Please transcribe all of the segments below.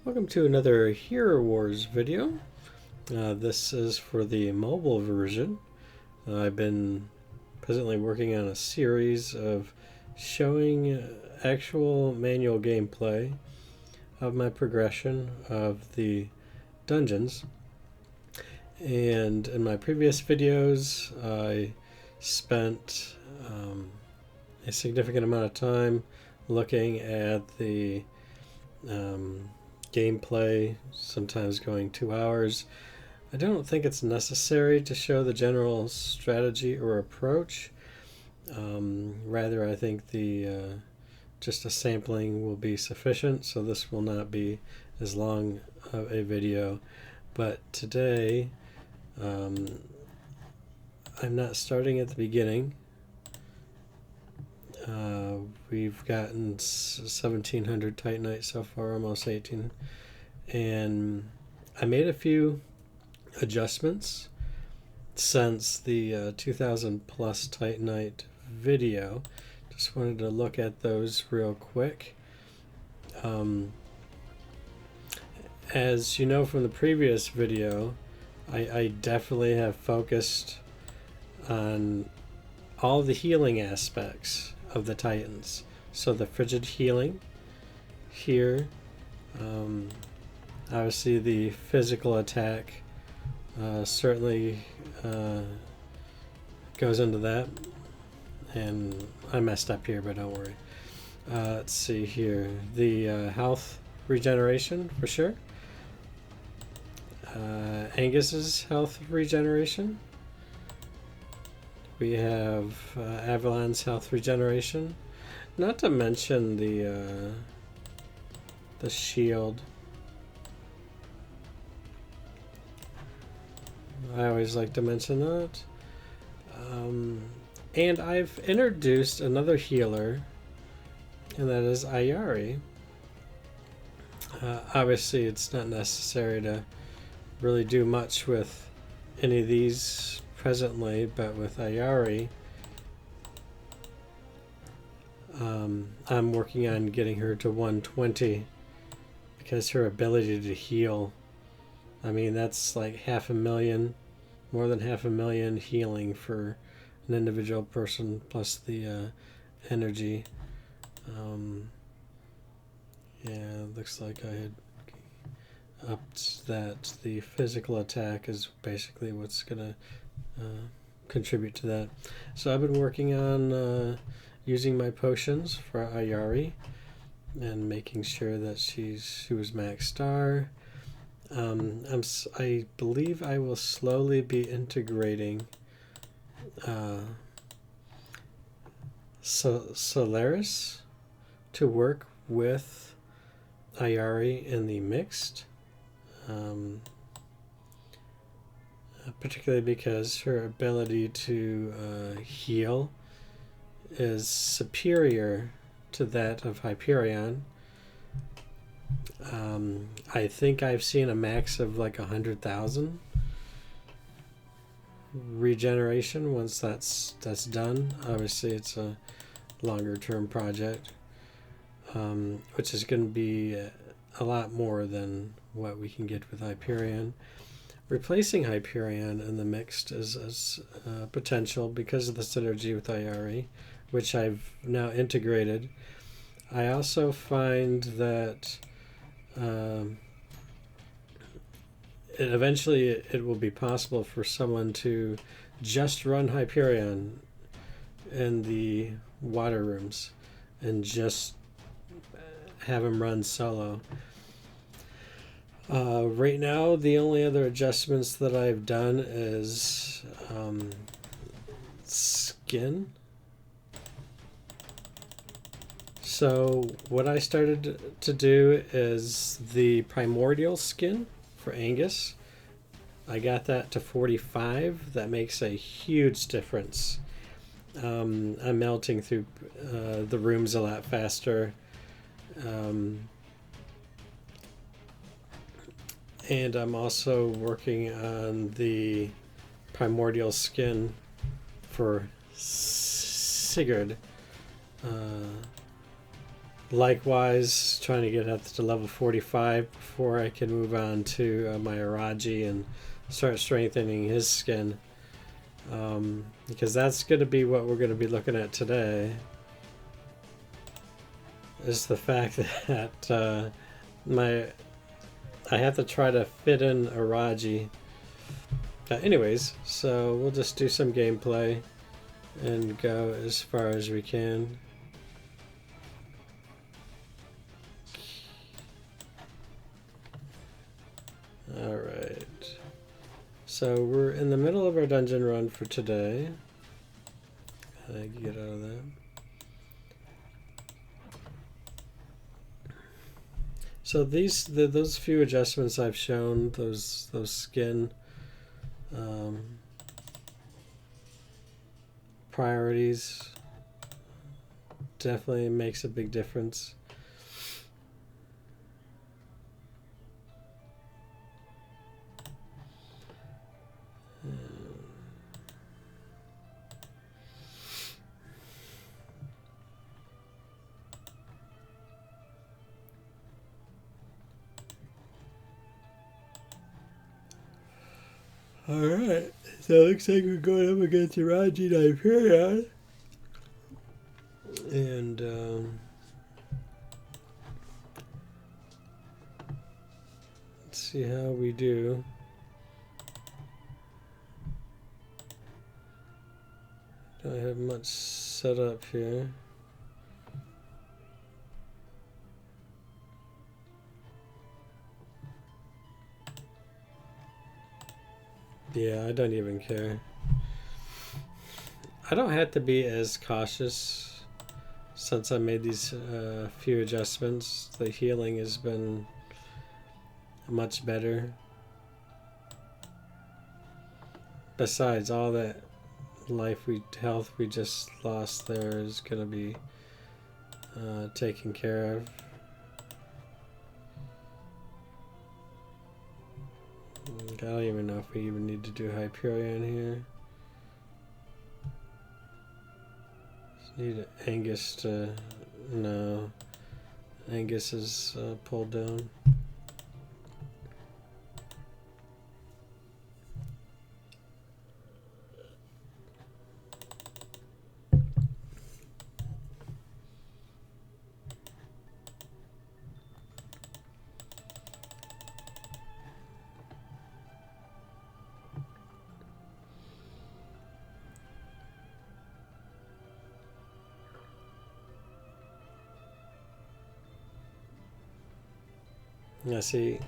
Welcome to another Hero Wars video. This is for the mobile version. I've been presently working on a series of showing actual manual gameplay of my progression of the dungeons. And in my previous videos, I spent a significant amount of time looking at the gameplay, sometimes going 2 hours. I don't think it's necessary to show the general strategy or approach. Rather, I think the just a sampling will be sufficient, so this will not be as long of a video. But today, I'm not starting at the beginning. We've gotten 1,700 Titanite so far, almost 18. And I made a few adjustments since the 2,000 plus Titanite video. Just wanted to look at those real quick. As you know from the previous video, I definitely have focused on all the healing aspects of the Titans. So the frigid healing here, obviously the physical attack certainly goes into that, and I messed up here, but don't worry. Let's see here, the health regeneration for sure, Angus's health regeneration. We have Avalon's health regeneration, not to mention the shield. I always like to mention that. And I've introduced another healer, and that is Iyari. Obviously, it's not necessary to really do much with any of these presently, but with Iyari, I'm working on getting her to 120 because her ability to heal, I mean, that's like 500,000, more than 500,000 healing for an individual person, plus the energy. Yeah, looks like I had upped that. The physical attack is basically what's gonna contribute to that. So I've been working on using my potions for Iyari and making sure that she was max star. I believe I will slowly be integrating Solaris to work with Iyari in the mixed. Particularly because her ability to heal is superior to that of Hyperion. I think I've seen a max of like 100,000 regeneration once that's done. Obviously, it's a longer term project, which is going to be a lot more than what we can get with Hyperion. Replacing Hyperion in the mixed is potential because of the synergy with Iyari, which I've now integrated. I also find that eventually it will be possible for someone to just run Hyperion in the water rooms and just have him run solo. Right now, the only other adjustments that I've done is skin. So what I started to do is the primordial skin for Angus. I got that to 45. That makes a huge difference. I'm melting through the rooms a lot faster. And I'm also working on the primordial skin for Sigurd. Likewise, trying to get up to level 45 before I can move on to my Iyari and start strengthening his skin. Because that's going to be what we're going to be looking at today. Is the fact that I have to try to fit in Iyari. Anyways, so we'll just do some gameplay and go as far as we can. Alright. So we're in the middle of our dungeon run for today. I get out of that. So those few adjustments I've shown, those skin priorities, definitely makes a big difference. Alright, so it looks like we're going up against Iyari and Hyperion. And let's see how we do. Don't have much set up here. Yeah, I don't even care. I don't have to be as cautious since I made these few adjustments. The healing has been much better. Besides, all that health we just lost there is going to be taken care of. I don't even know if we even need to do Hyperion here. Just need Angus to... No. Angus is pulled down. Yeah, see,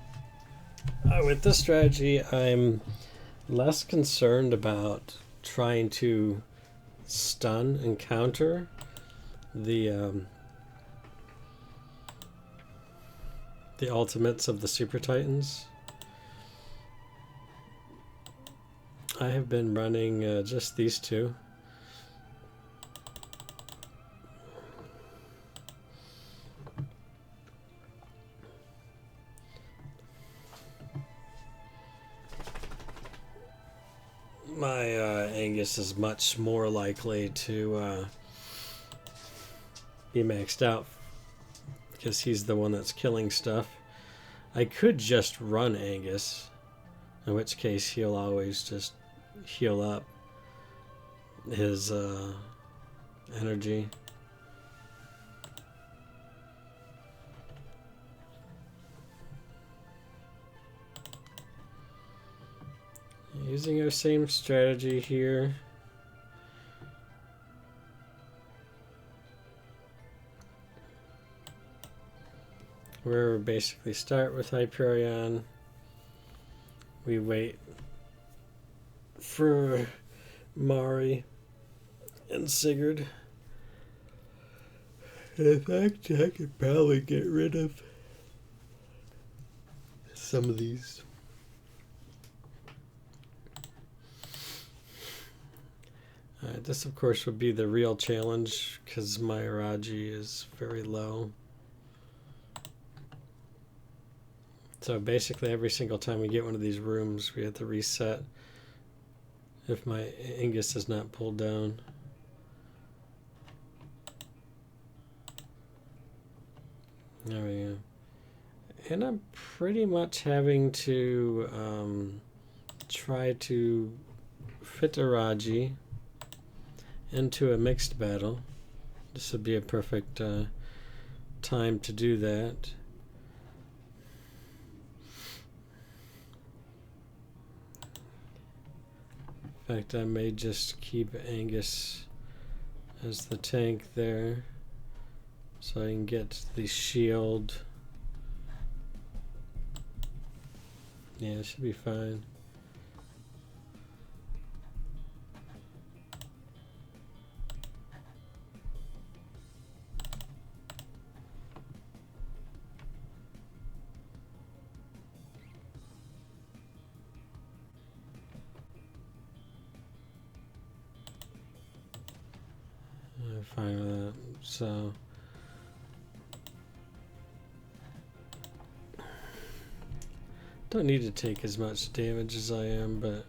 with this strategy, I'm less concerned about trying to stun and counter the ultimates of the Super Titans. I have been running just these two. My Angus is much more likely to be maxed out because he's the one that's killing stuff. I could just run Angus, in which case he'll always just heal up his energy. Using our same strategy here. Where we basically start with Hyperion. We wait for Mari and Sigurd. In fact, I could probably get rid of some of these. This, of course, would be the real challenge because my Iyari is very low. So basically, every single time we get one of these rooms, we have to reset if my Angus is not pulled down. There we go. And I'm pretty much having to try to fit Iraji into a mixed battle. This would be a perfect time to do that. In fact, I may just keep Angus as the tank there so I can get the shield. Yeah, it should be fine. I'm fine with that. So don't need to take as much damage as I am, but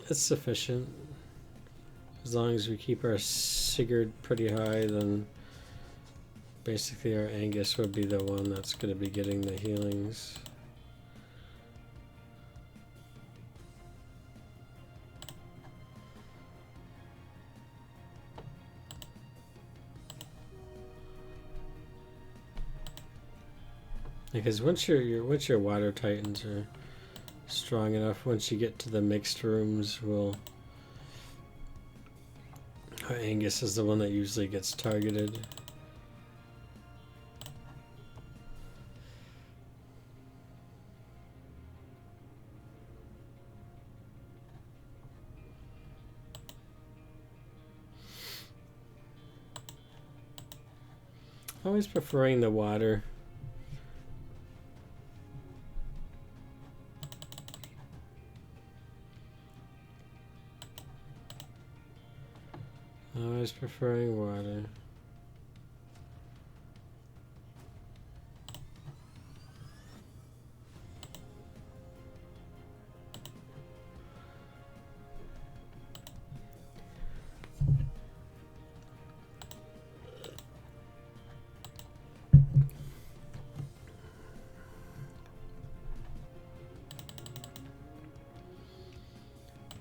it's sufficient. As long as we keep our Sigurd pretty high, then basically our Angus would be the one that's going to be getting the healings. Because once your water titans are strong enough, once you get to the mixed rooms, Angus is the one that usually gets targeted. Always preferring the water. Always preferring water.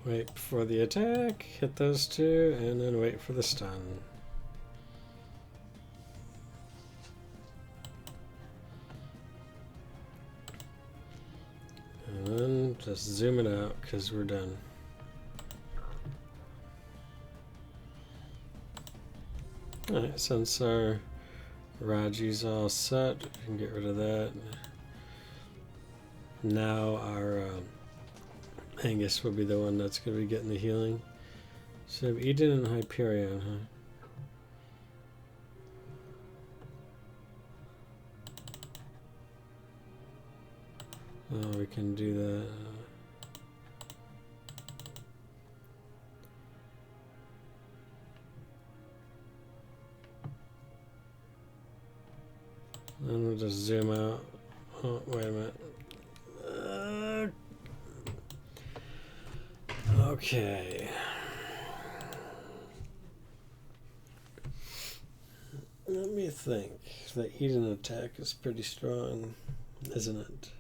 Wait for the attack, hit those two, and then wait for the stun. And then just zoom it out because we're done. Alright, since our Raji's all set, we can get rid of that. Now our Angus will be the one that's going to be getting the healing. So Eden and Hyperion, huh? Oh, we can do that. Then we'll just zoom out. Oh, wait a minute. Okay. Let me think. The Eden attack is pretty strong, isn't it?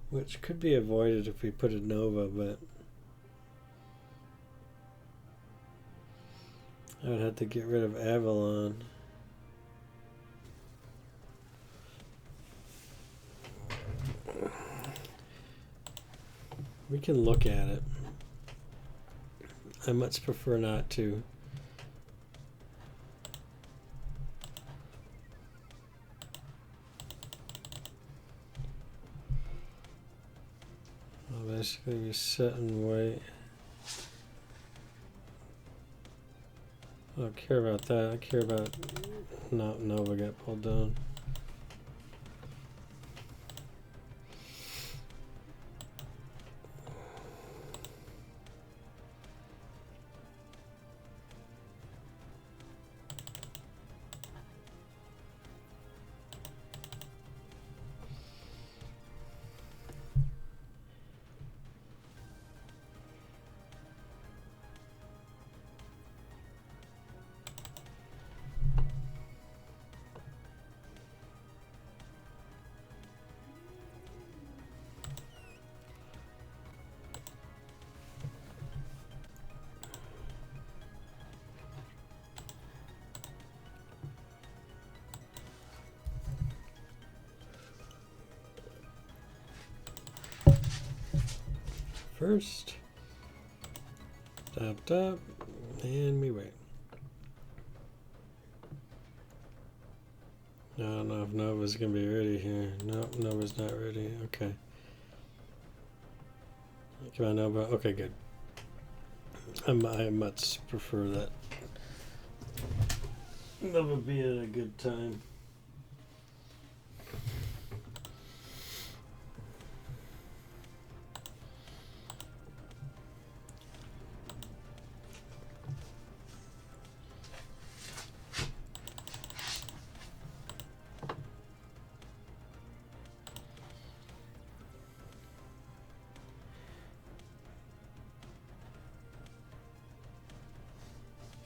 Which could be avoided if we put a Nova, but I would have to get rid of Avalon. We can look at it. I much prefer not to. I'll basically we sit and wait. I don't care about that. I care about not Nova got pulled down. first. Tap, tap, and we wait. I don't know if Nova's gonna be ready here. Nope, Nova's not ready. Okay. Come on, Nova. Okay, good. I much prefer that. Nova be at a good time.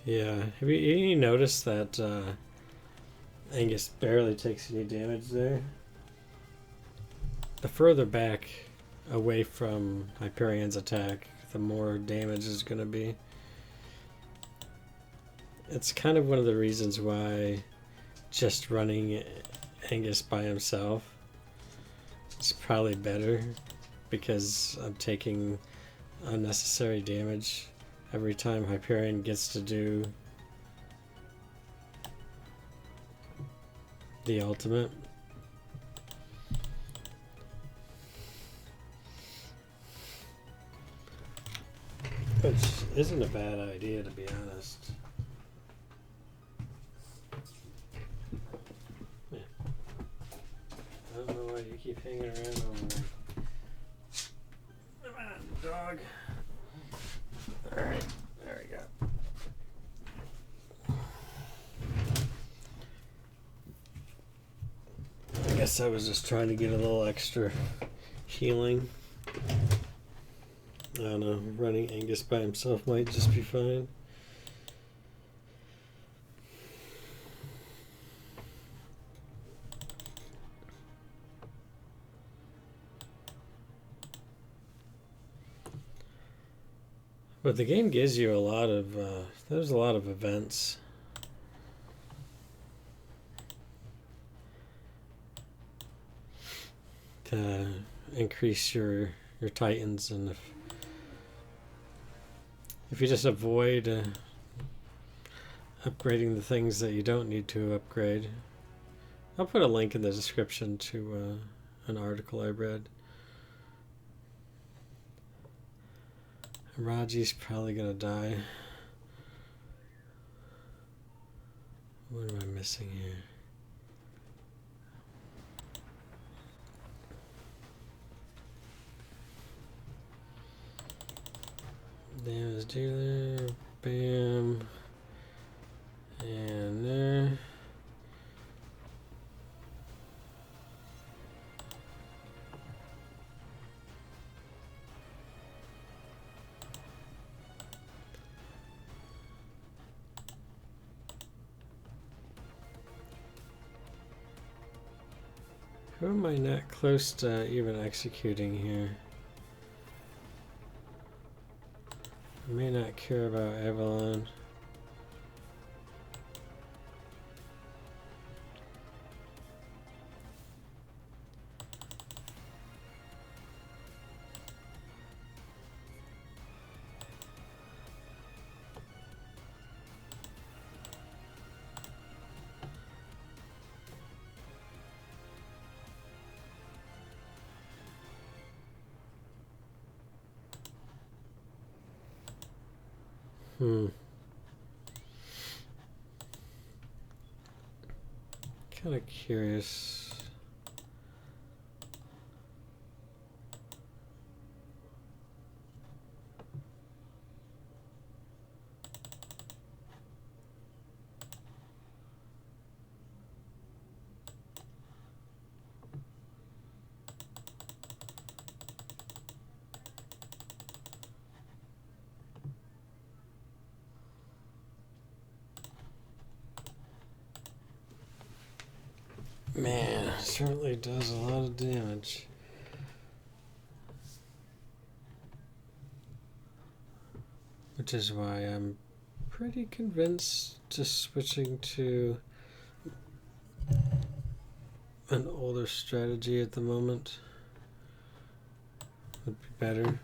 Yeah, have you noticed that Angus barely takes any damage there? The further back away from Hyperion's attack, the more damage is going to be. It's kind of one of the reasons why just running Angus by himself is probably better, because I'm taking unnecessary damage every time Hyperion gets to do the ultimate. Which isn't a bad idea, to be honest. Yeah. I don't know why you keep hanging around over there. Come on, dog. Alright, there we go. I guess I was just trying to get a little extra healing. I don't know, running Angus by himself might just be fine. But the game gives you a lot of, there's a lot of events. To increase your Titans, and if you just avoid upgrading the things that you don't need to upgrade. I'll put a link in the description to an article I read. Raji's probably gonna die. What am I missing here? Damage dealer, bam, and there. Who am I not close to even executing here? I may not care about Avalon. Kind of curious. Man, it certainly does a lot of damage. Which is why I'm pretty convinced just switching to an older strategy at the moment would be better.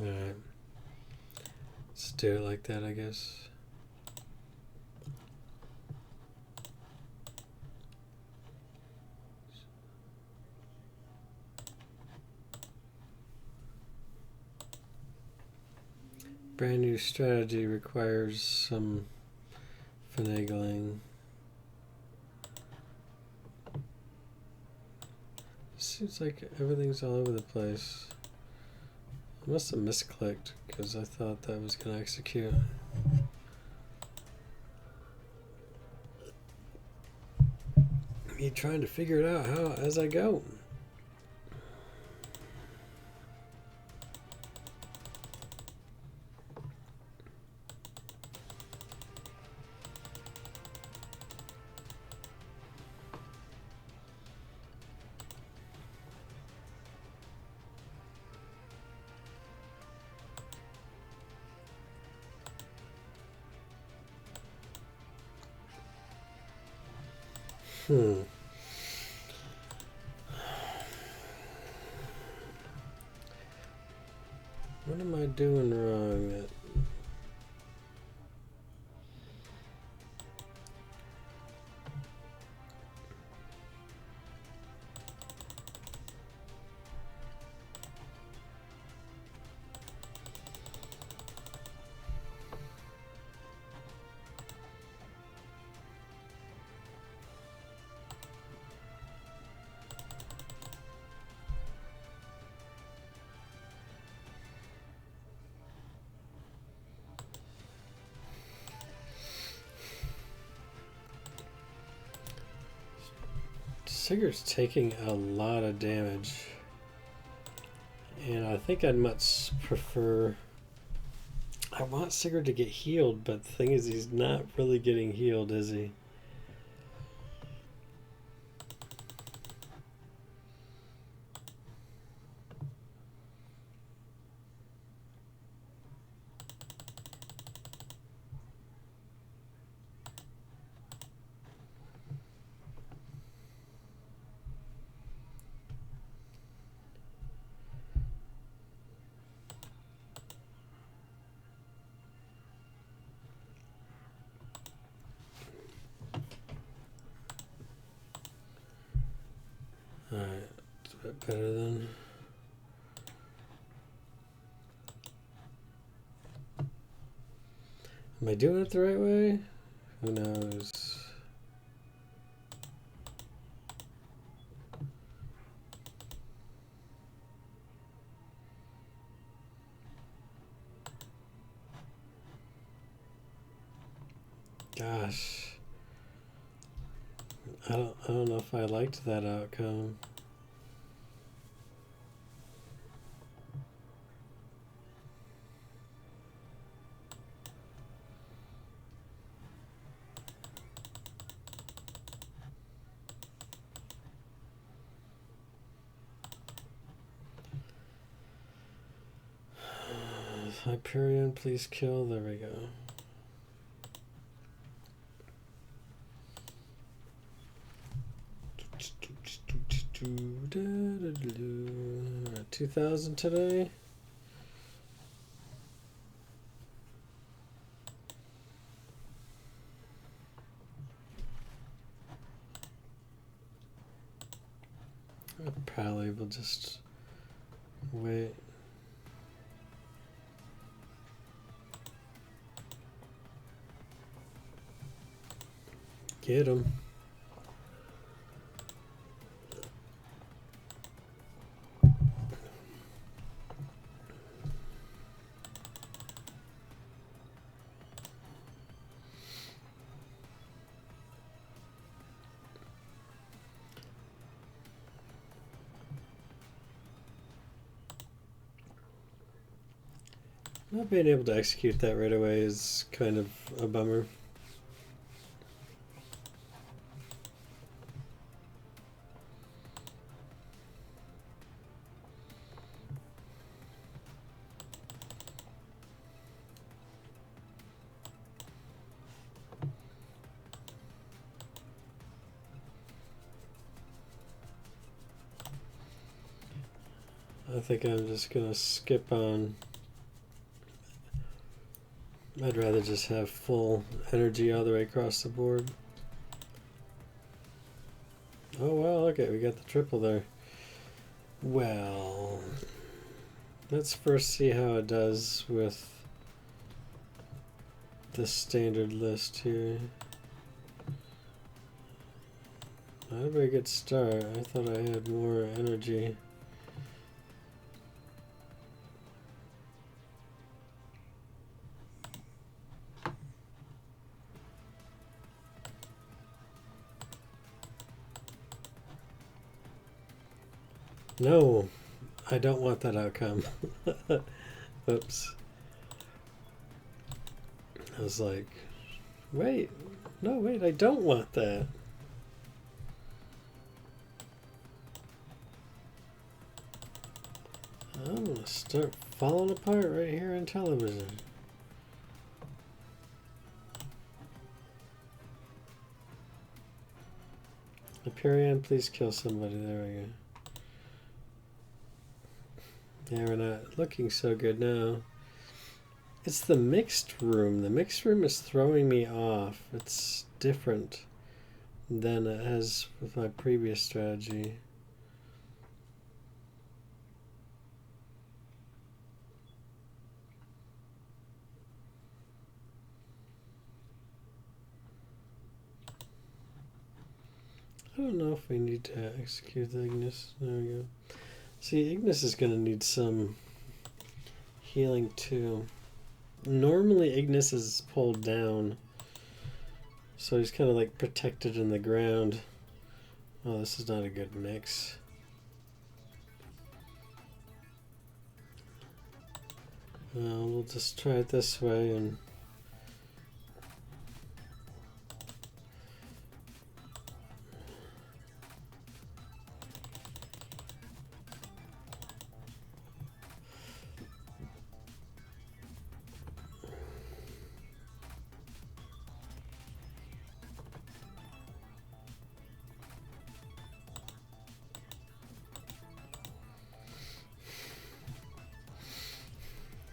Alright. Let's do it like that, I guess. Brand new strategy requires some finagling. Seems like everything's all over the place. I must have misclicked because I thought that was going to execute. Me trying to figure it out how as I go. What am I doing wrong? Sigards taking a lot of damage, and I think I'd much prefer. I want Sigurd to get healed, but the thing is, he's not really getting healed, is he? Alright, it's a bit better then. Am I doing it the right way? Who knows? Gosh. I don't know if I liked that outcome. Hyperion, please kill. There we go. We're at 2,000 today. I probably will just wait. Get him. Not being able to execute that right away is kind of a bummer. I think I'm just gonna skip on I'd rather just have full energy all the way across the board. Oh well, okay, we got the triple there. Well, let's first see how it does with the standard list here. Not a very good start. I thought I had more energy. No, I don't want that outcome. Oops. I was like, wait, no, wait, I don't want that. I'm gonna start falling apart right here on television. Hyperion, please kill somebody. There we go. Yeah, we're not looking so good now. It's the mixed room. The mixed room is throwing me off. It's different than it has with my previous strategy. I don't know if we need to execute the Ignis. There we go. See, Ignis is going to need some healing too. Normally Ignis is pulled down, so he's kind of like protected in the ground. Oh, this is not a good mix. We'll just try it this way and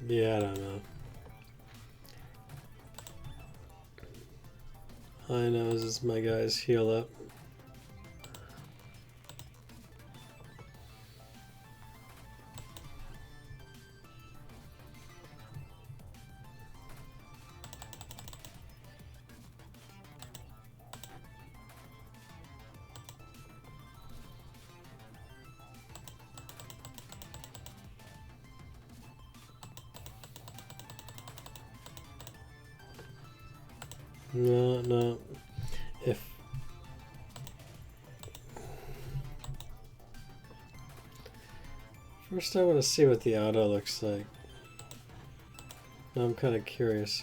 yeah, I don't know. All I know is my guys heal up. No. If first I want to see what the auto looks like. I'm kind of curious.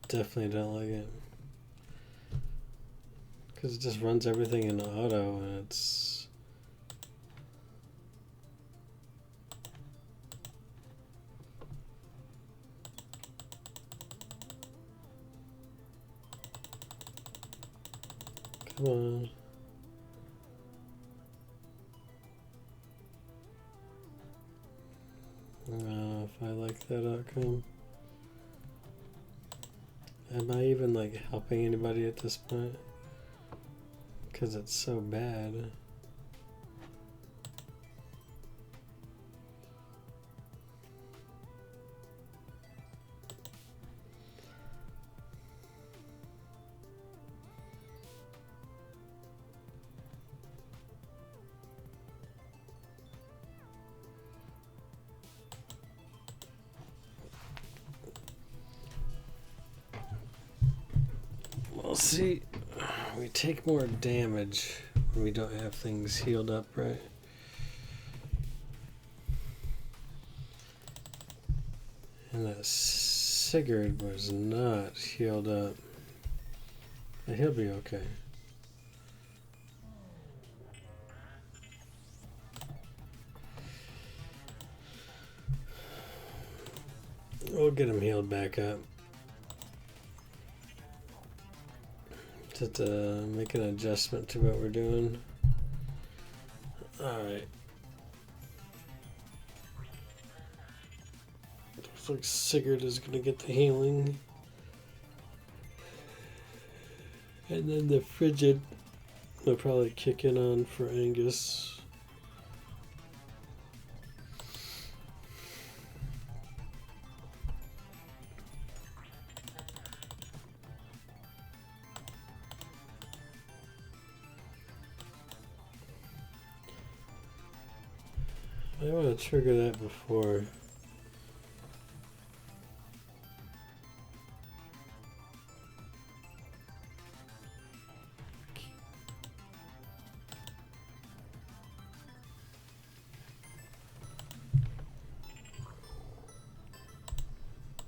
Definitely don't like it. Because it just runs everything in auto and it's... Come on. I don't know if I like that outcome. Am I even like helping anybody at this point? Because it's so bad. Well, see, we take more damage when we don't have things healed up, right? And that Sigurd was not healed up. But he'll be okay. We'll get him healed back up. Just make an adjustment to what we're doing. Alright. Looks like Sigurd is going to get the healing. And then the frigid will probably kick in on for Angus. I want to trigger that before.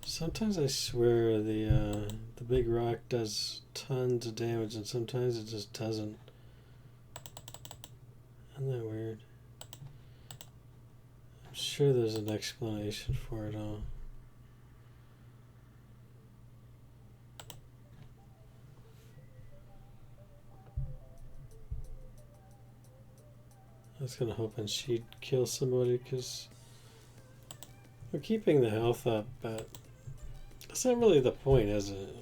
Sometimes I swear the big rock does tons of damage, and sometimes it just doesn't. Isn't that weird? I'm sure there's an explanation for it all. I was gonna hoping she'd kill somebody because we're keeping the health up, but that's not really the point, is it?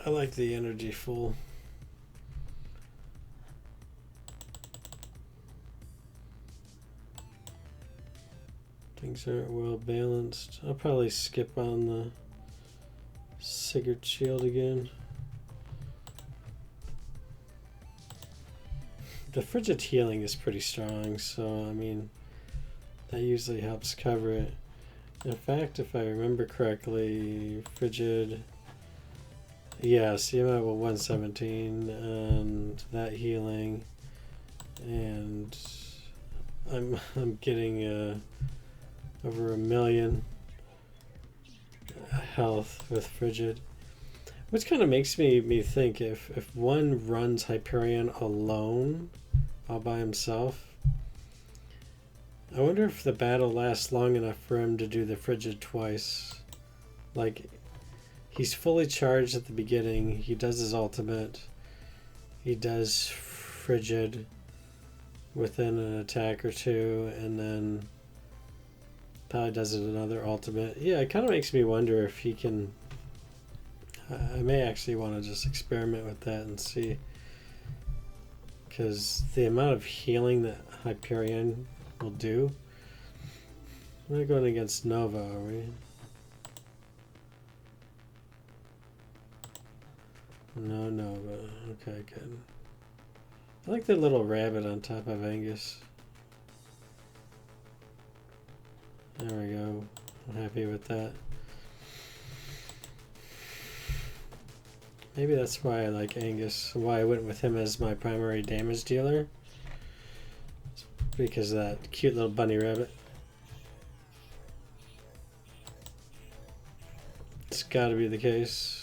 I like the energy full. Things aren't well balanced. I'll probably skip on the Sigurd shield again. The frigid healing is pretty strong, so I mean that usually helps cover it. In fact, if I remember correctly, frigid, yeah, see I'm at 117 and that healing, and I'm getting over 1 million health with frigid, which kind of makes me think if one runs Hyperion alone, all by himself, I wonder if the battle lasts long enough for him to do the frigid twice. Like, he's fully charged at the beginning, he does his ultimate, he does frigid within an attack or two, and then probably does it another ultimate. Yeah, it kind of makes me wonder if he can. I may actually want to just experiment with that and see, because the amount of healing that Hyperion will do. We're not going against Nova, are we? No Nova. Okay, good. I like the little rabbit on top of Angus. There we go. I'm happy with that. Maybe that's why I like Angus, why I went with him as my primary damage dealer. It's because of that cute little bunny rabbit. It's gotta be the case.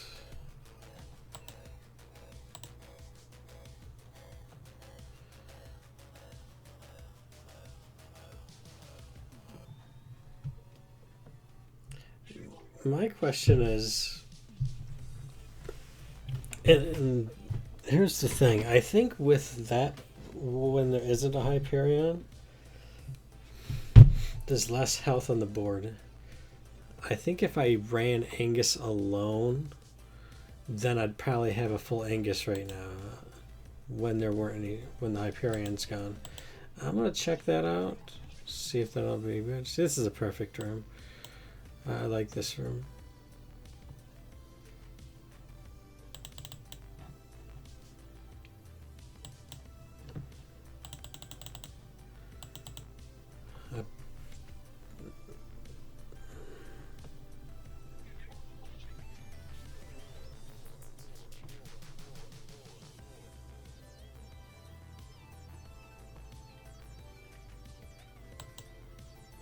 My question is, and here's the thing, I think with that, when there isn't a Hyperion, there's less health on the board. I think if I ran Angus alone, then I'd probably have a full Angus right now, when there weren't any, when the Hyperion's gone. I'm gonna check that out, see if that'll be good. See, this is a perfect room. I like this room.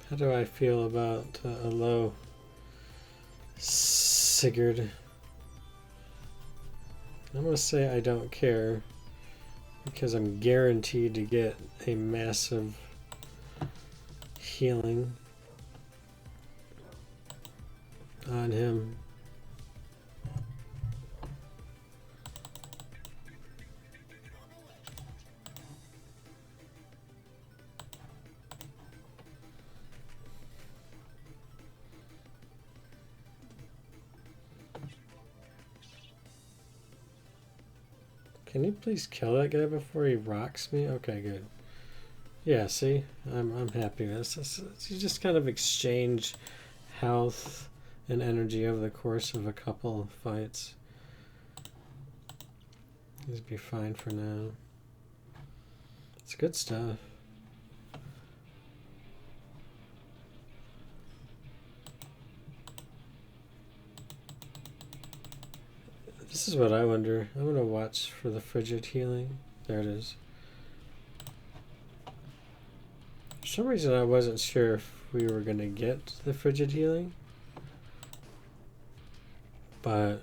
How do I feel about a low Sigurd? I'm going to say I don't care, because I'm guaranteed to get a massive healing on him. Can you please kill that guy before he rocks me? Okay, good. Yeah, see? I'm happy with this. You just kind of exchange health and energy over the course of a couple of fights. These be fine for now. It's good stuff. This is what I wonder. I'm going to watch for the frigid healing. There it is. For some reason I wasn't sure if we were going to get the frigid healing. But,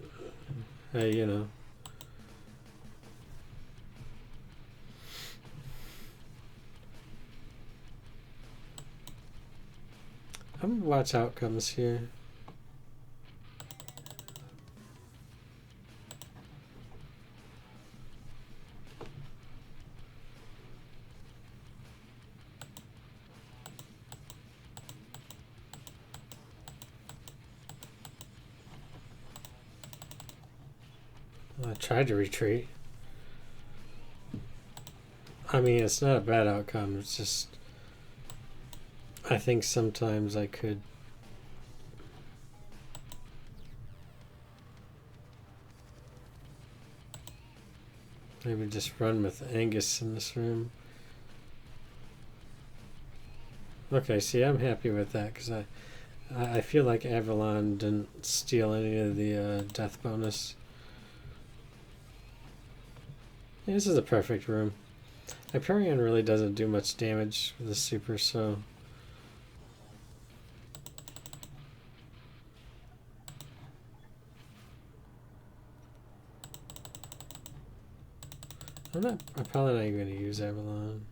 hey, you know. I'm going to watch outcomes here. I tried to retreat. I mean, it's not a bad outcome. It's just, I think sometimes I could maybe just run with Angus in this room. Okay, see, I'm happy with that because I feel like Avalon didn't steal any of the death bonus. Yeah, this is a perfect room. Hyperion really doesn't do much damage with the super, so I'm probably not even going to use Avalon.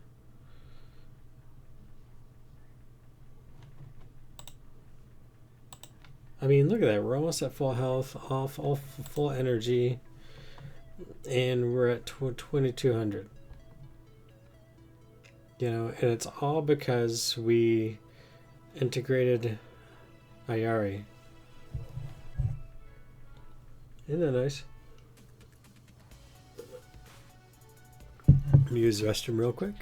I mean, look at that. We're almost at full health, all full energy, and we're at 2200. You know, and it's all because we integrated Iyari. Isn't that nice? Let me use the restroom real quick.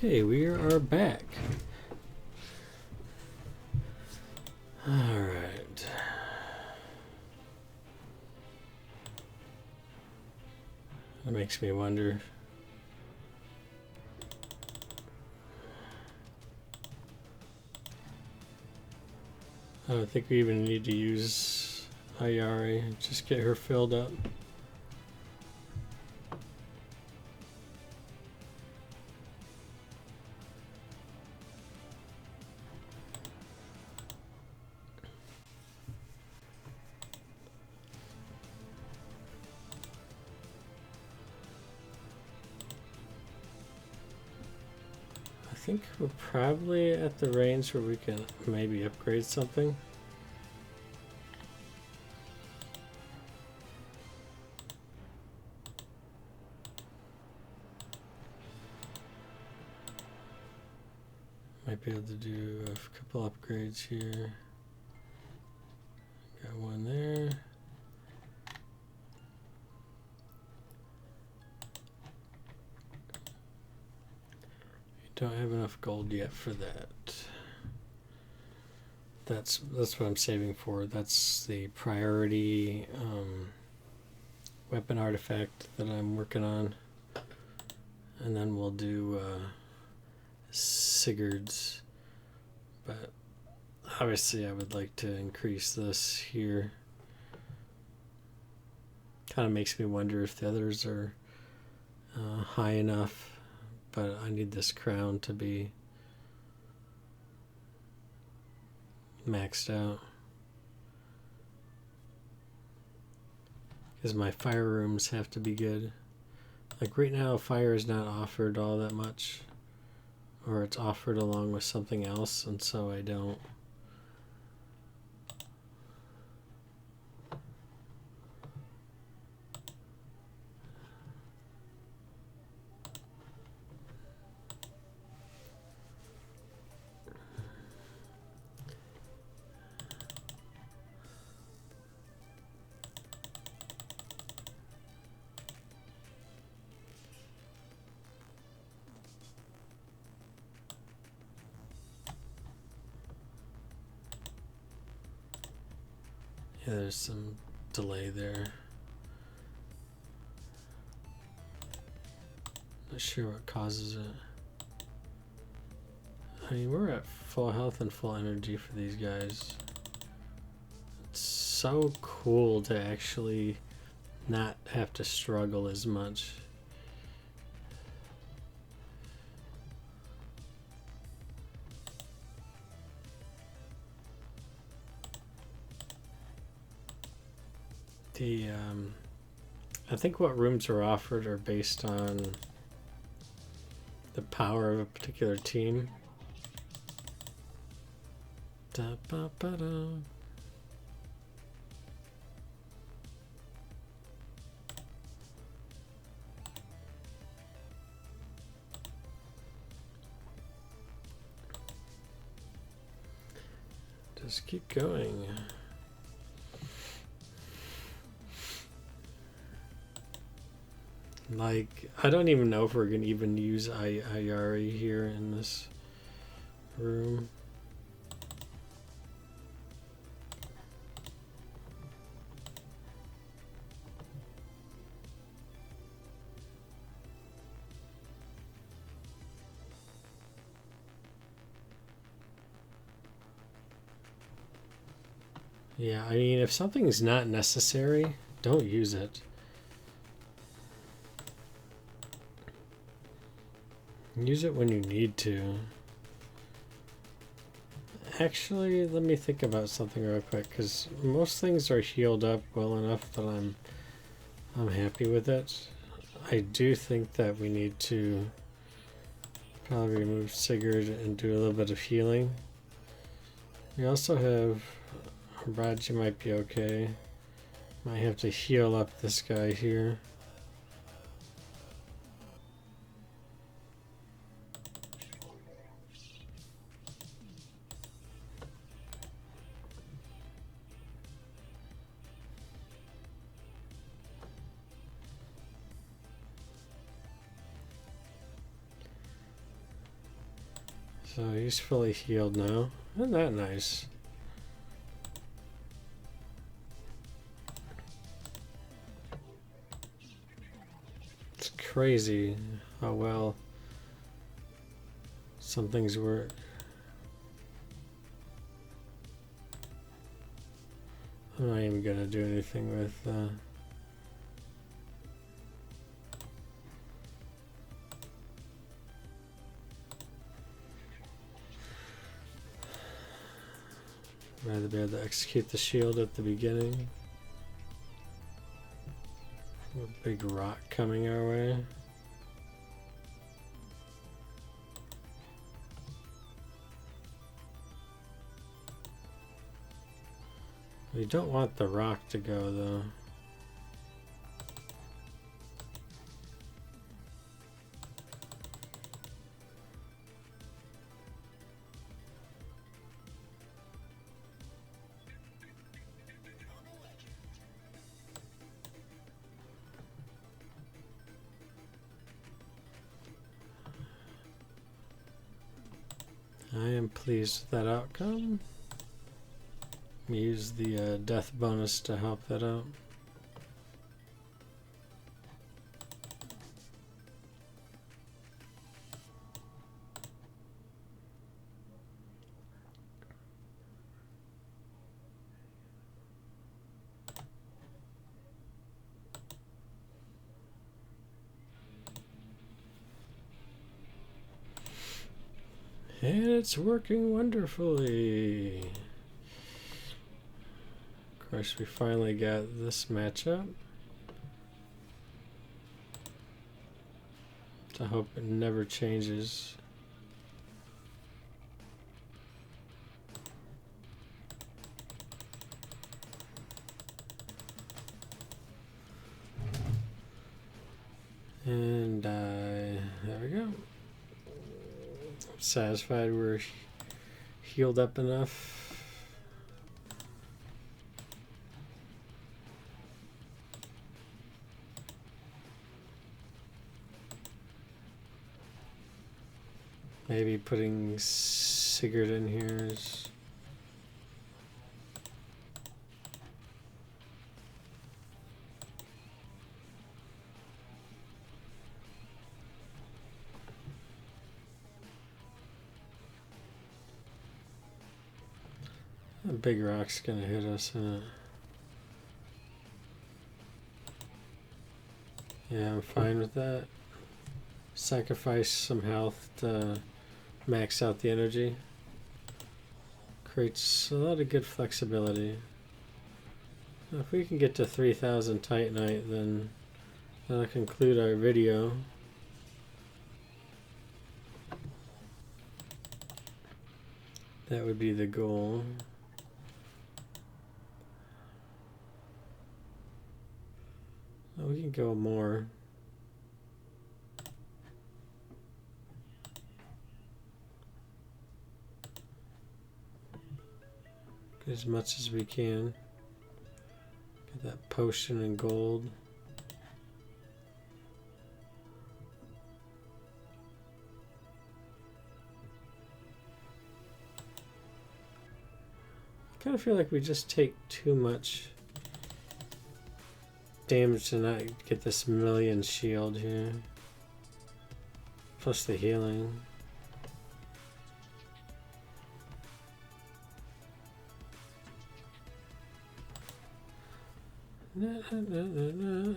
Okay, we are back. Alright. That makes me wonder. I don't think we even need to use Iyari. Just get her filled up. I think we're probably at the range where we can maybe upgrade something. Might be able to do a couple upgrades here. Got one there. Don't have enough gold yet for that. That's what I'm saving for. That's the priority weapon artifact that I'm working on, and then we'll do Sigards. But obviously, I would like to increase this here. Kind of makes me wonder if the others are high enough. But I need this crown to be maxed out. Because my fire rooms have to be good. Like right now, fire is not offered all that much. Or it's offered along with something else, and so I don't. Yeah, there's some delay there. Not sure what causes it. I mean, we're at full health and full energy for these guys. It's so cool to actually not have to struggle as much. I think what rooms are offered are based on the power of a particular team. Da, ba, ba, da. Just keep going. Like, I don't even know if we're going to even use Iyari here in this room. Yeah, I mean, if something's not necessary, don't use it. Use it when you need to. Actually, let me think about something real quick, because most things are healed up well enough that I'm happy with it. I do think that we need to probably remove Sigurd and do a little bit of healing. We also have Raji might be okay. Might have to heal up this guy here. So he's fully healed now. Isn't that nice? It's crazy how well some things work. I'm not even gonna do anything with rather be able to execute the shield at the beginning. A big rock coming our way. We don't want the rock to go though. I am pleased with that outcome. We use the death bonus to help that out. And it's working wonderfully. Of course, we finally got this matchup. I hope it never changes. And there we go. Satisfied we're healed up enough. Maybe putting Sigurd in here is a big rock's gonna hit us, huh? Yeah, I'm fine with that. Sacrifice some health to max out the energy. Creates a lot of good flexibility. Now, if we can get to 3,000 Titanite, then that'll conclude our video. That would be the goal. Oh, we can go more. As much as we can. Get that potion and gold. I kind of feel like we just take too much damage to not get this million shield here. Plus the healing. No.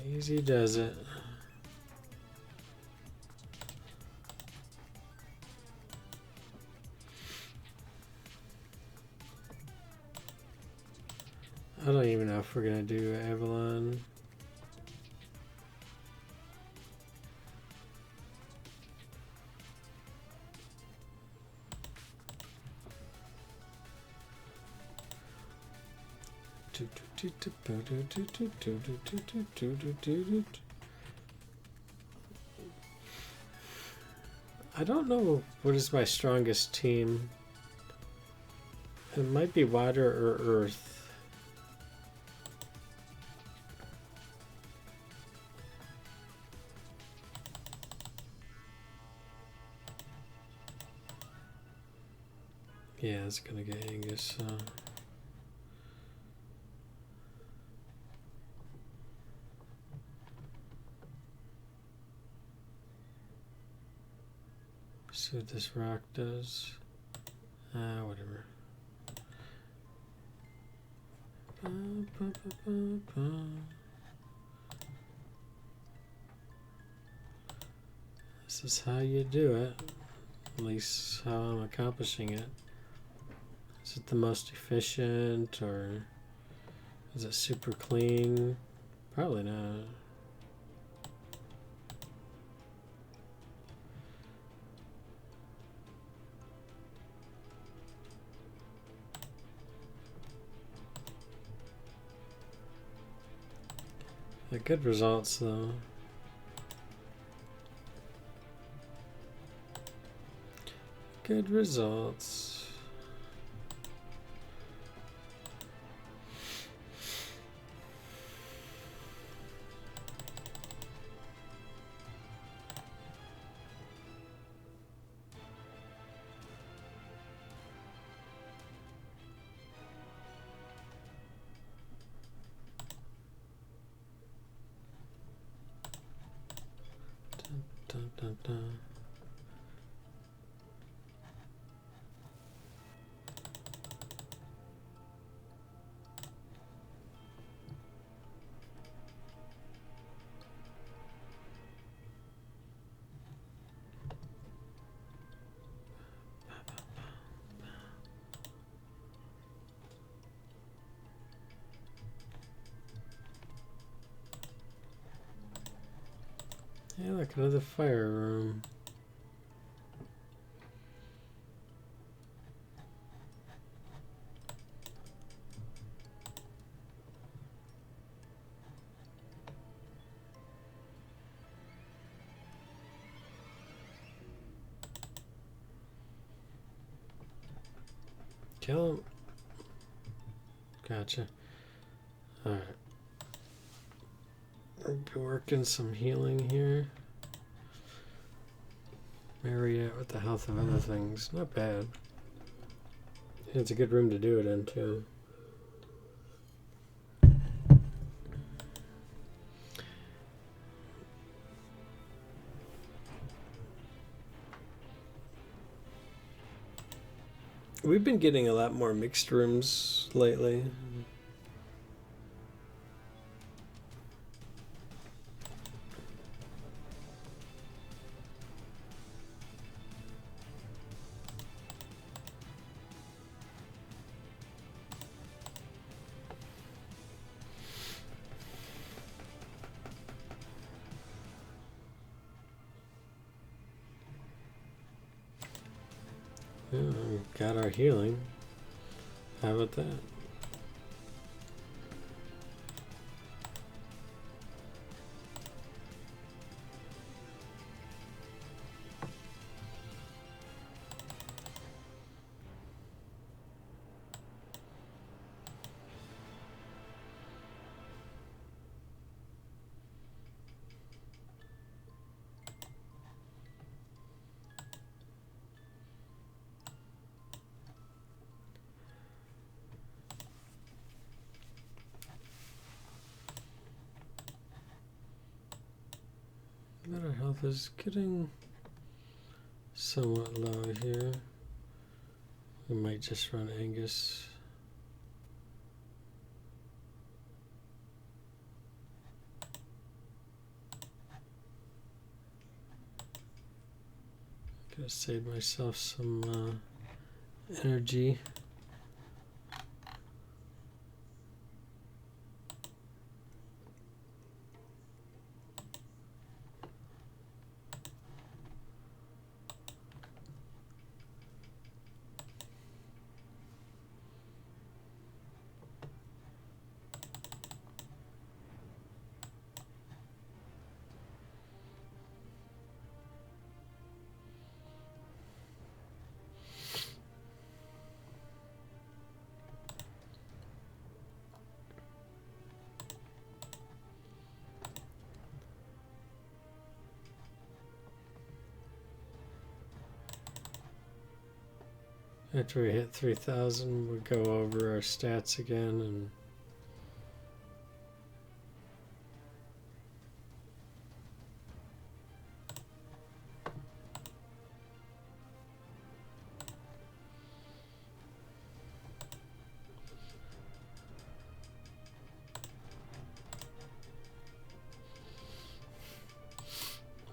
Easy does it. I don't even know if we're gonna do Avalon. I don't know what is my strongest team. It might be water or earth. Yeah, it's gonna get Angus. See what this rock does. Whatever. This is how you do it. At least how I'm accomplishing it. Is it the most efficient, or is it super clean? Probably not. Good results though. Good results. Dun, dun, dun. Yeah, look, another fire room. Kill him. Gotcha. Alright. We'll be working some healing here. Marry it with the health of other things. Not bad. It's a good room to do it in, too. We've been getting a lot more mixed rooms lately. Yeah, got our healing. How about that? Our health is getting somewhat low here. We might just run Angus. Gotta save myself some energy. After we hit 3,000, we go over our stats again and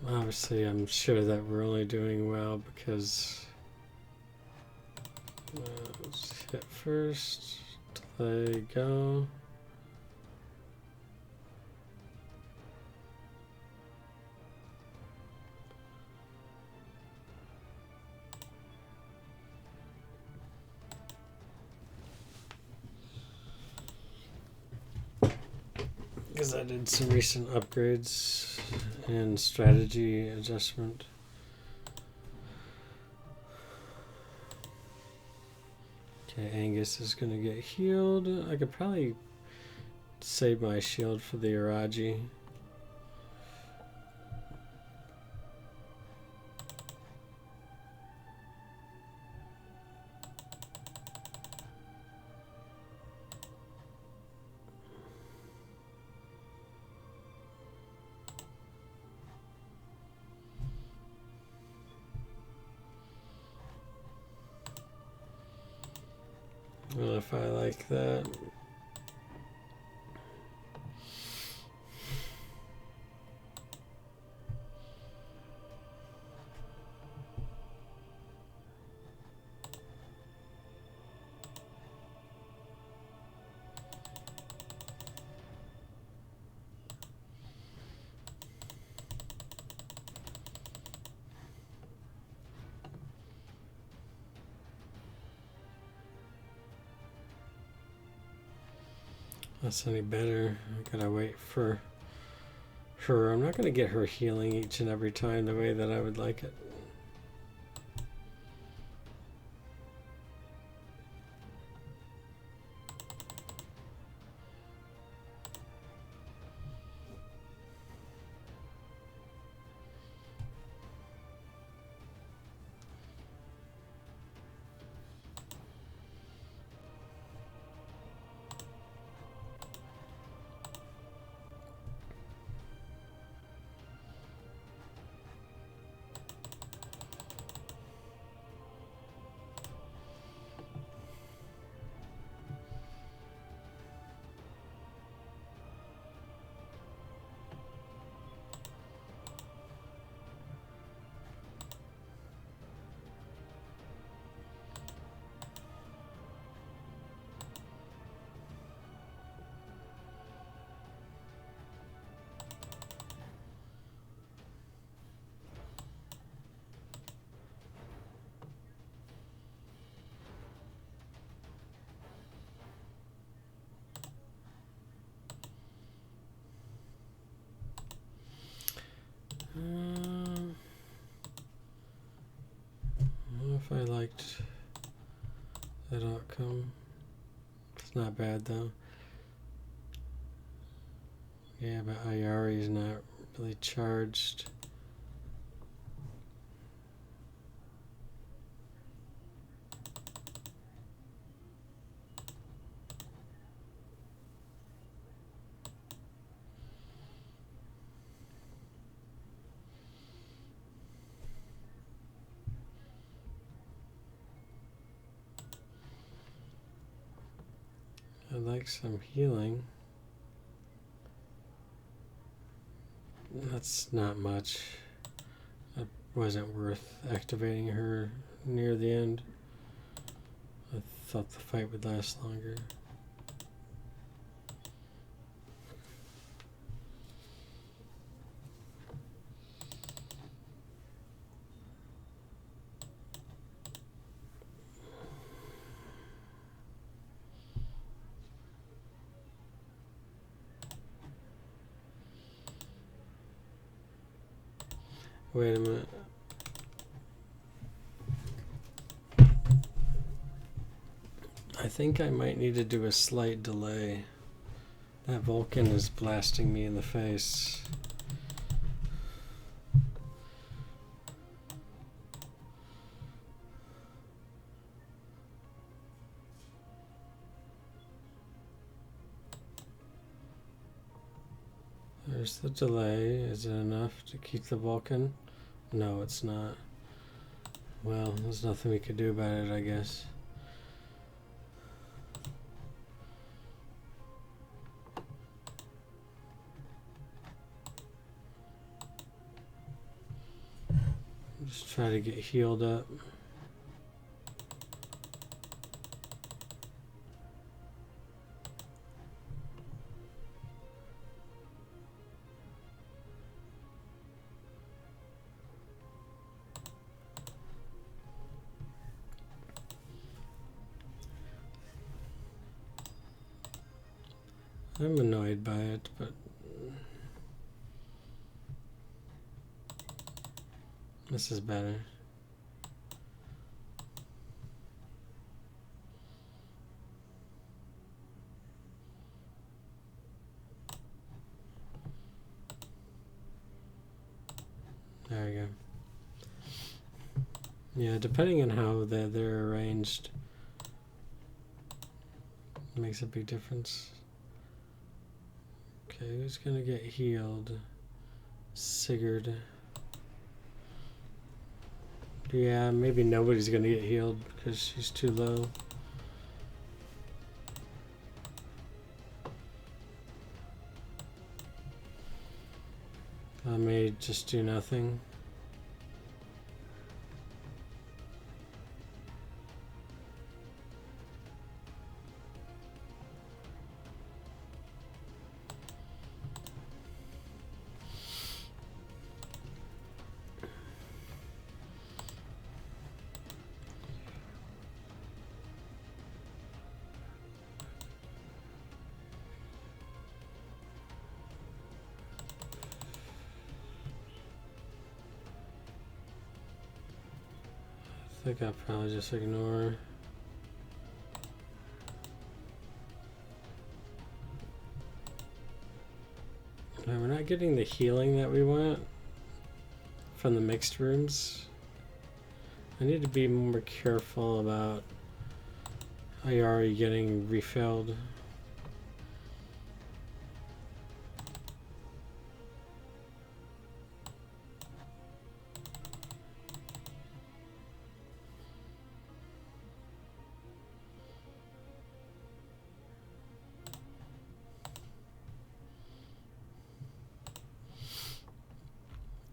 obviously I'm sure that we're only doing well because let's hit first, delay, go. Because I did some recent upgrades and strategy adjustment. Okay, Angus is going to get healed. I could probably save my shield for the Iyari. Well, if I like that. That's any better. I gotta wait for her. I'm not gonna get her healing each and every time the way that I would like it. I liked that outcome. It's not bad though. Yeah, but Iyari is not really charged. I'd like some healing. That's not much. It wasn't worth activating her near the end. I thought the fight would last longer. Wait a minute. I think I might need to do a slight delay. That Vulcan is blasting me in the face. There's the delay. Is it enough to keep the Vulcan? No, it's not. Well, there's nothing we could do about it, I guess. Just try to get healed up. I'm annoyed by it, but this is better. There we go. Yeah, depending on how they're arranged, it makes a big difference. Okay, who's gonna get healed? Sigurd. Yeah, maybe nobody's gonna get healed because she's too low. I may just do nothing. I think I'll probably just ignore. No, we're not getting the healing that we want from the mixed rooms. I need to be more careful about Iyari getting refilled.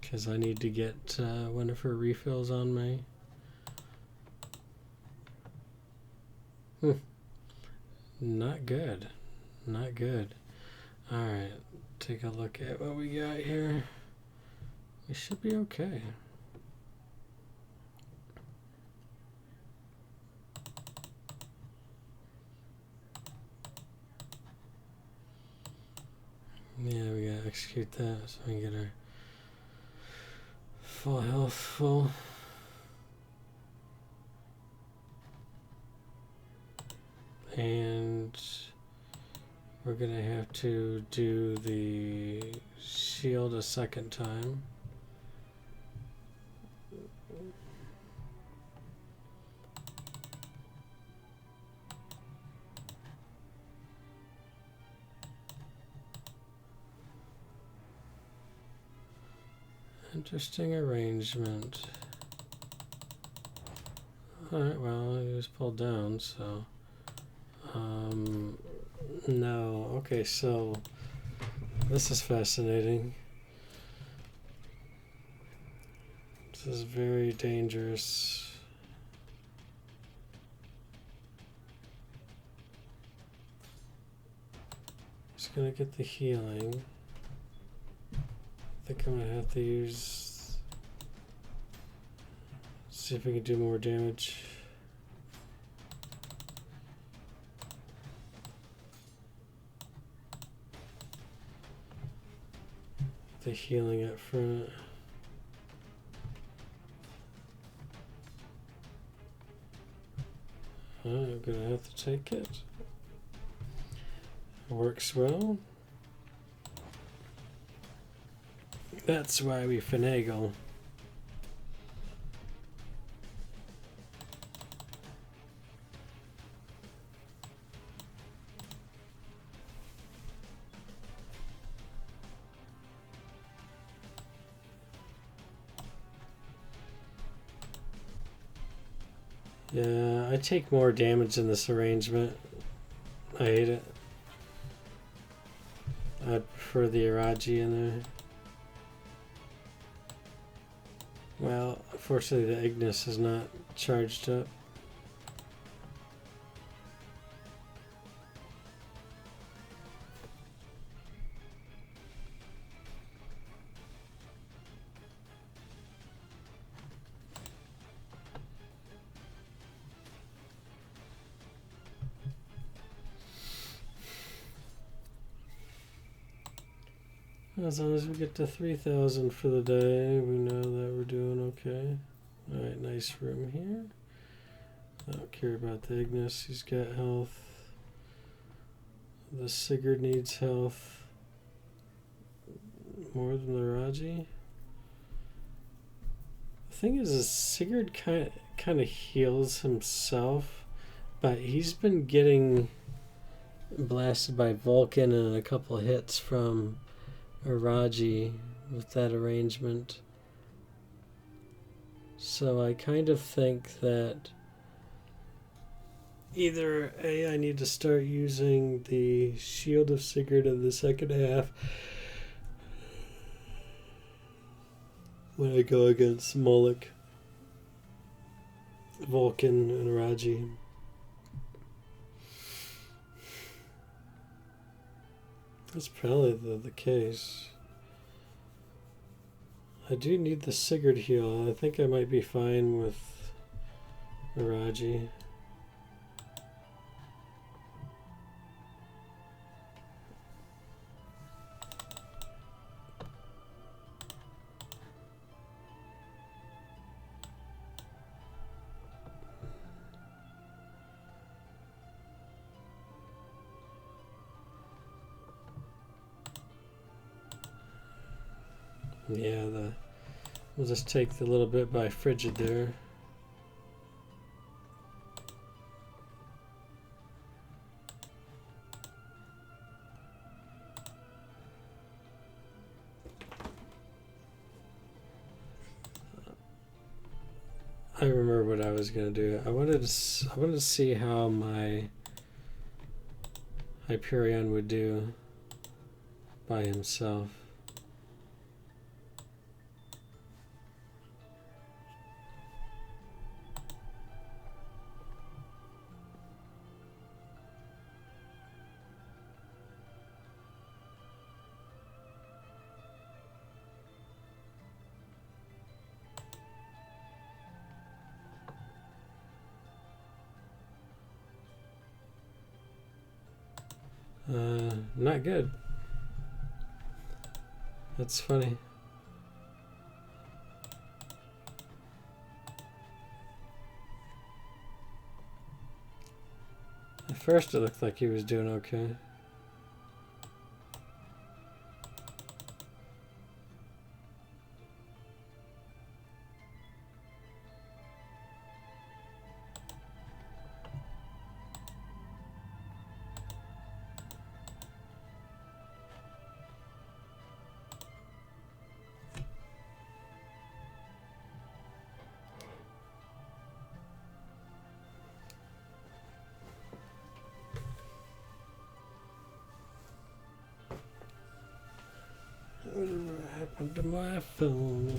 Because I need to get one of her refills on me. Not good. Not good. Alright, take a look at what we got here. We should be okay. Yeah, we gotta execute that so we can get our full health full. And we're gonna have to do the shield a second time. Interesting arrangement. Alright, well, he was pulled down, so... no. Okay, so... This is fascinating. This is very dangerous. Just gonna get the healing. I think I'm gonna have to use... See if we can do more damage. The healing up front. I'm gonna have to take it. Works well. That's why we finagle. Yeah, I take more damage in this arrangement. I hate it. I'd prefer the Iraji in there. Well, unfortunately the Ignis is not charged up. As long as we get to 3,000 for the day, we know that we're doing okay. Alright, nice room here. I don't care about the Ignis, he's got health. The Sigurd needs health more than the Raji. The thing is Sigurd kind of heals himself, but he's been getting blasted by Vulcan and a couple of hits from Iraji with that arrangement. So I kind of think that either A, I need to start using the Shield of Sigurd in the second half when I go against Moloch, Vulcan, and Iraji. That's probably the case. I do need the Sigurd heal. I think I might be fine with Iraji. Yeah, we'll just take the little bit by Frigid there. I remember what I was gonna do. I wanted to see how my Hyperion would do by himself. Not good. That's funny. At first it looked like he was doing okay. What happened to my phone?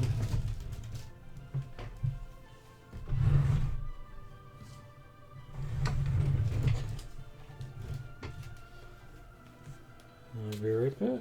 I'll be right back.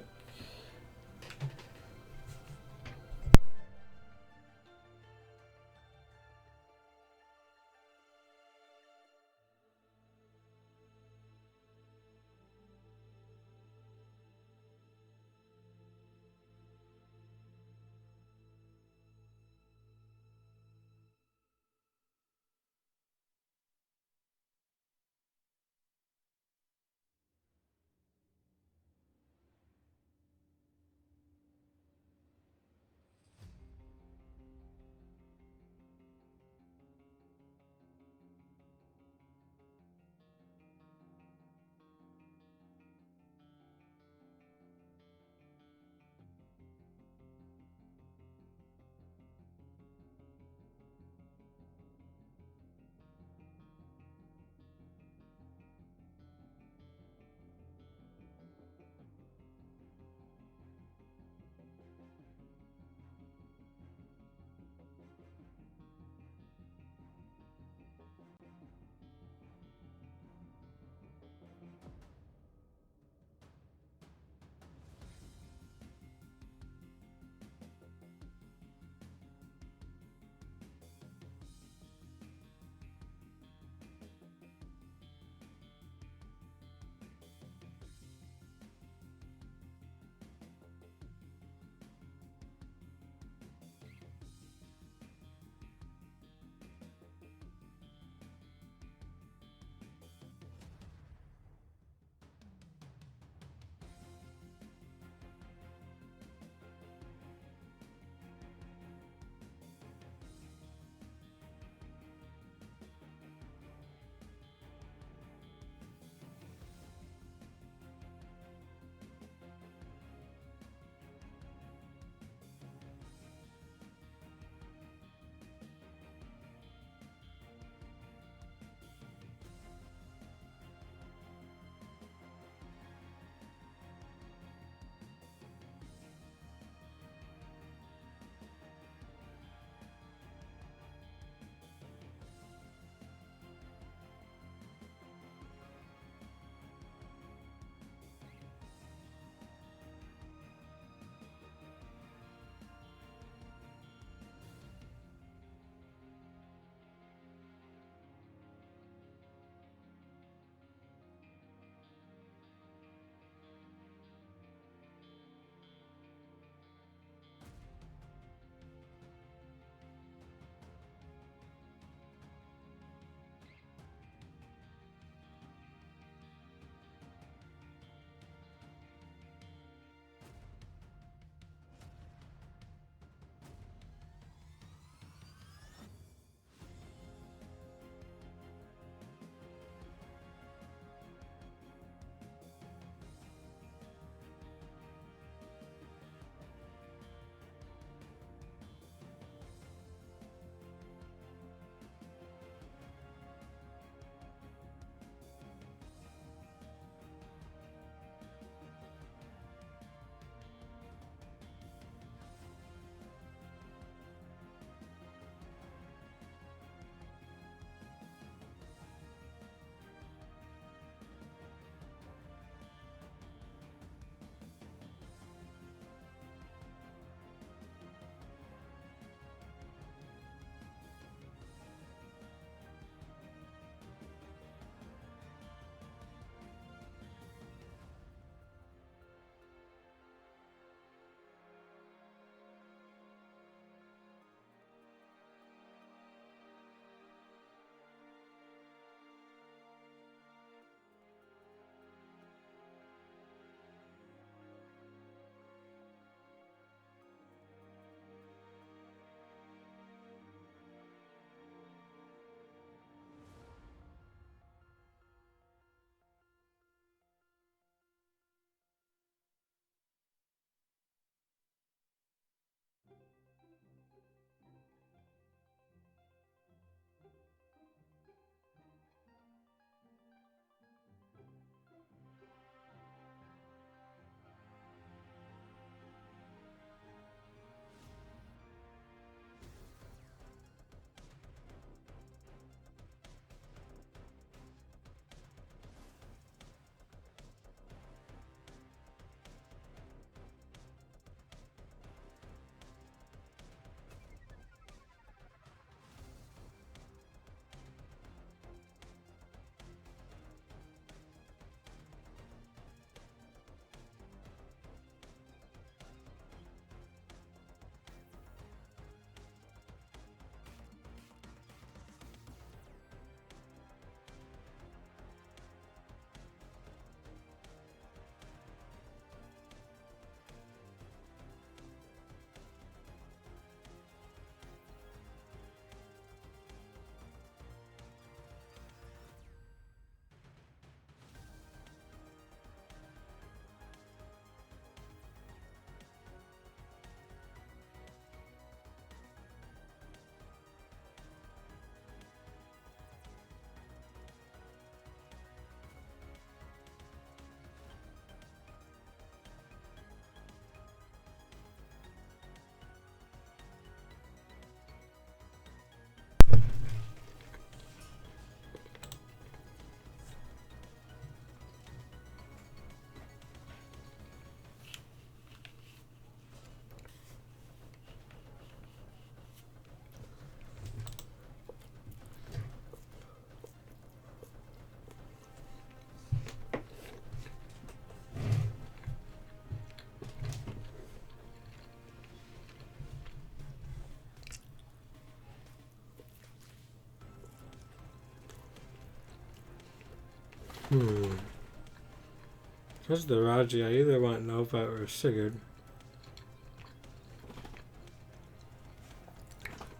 Here's the Raji. I either want Nova or Sigurd.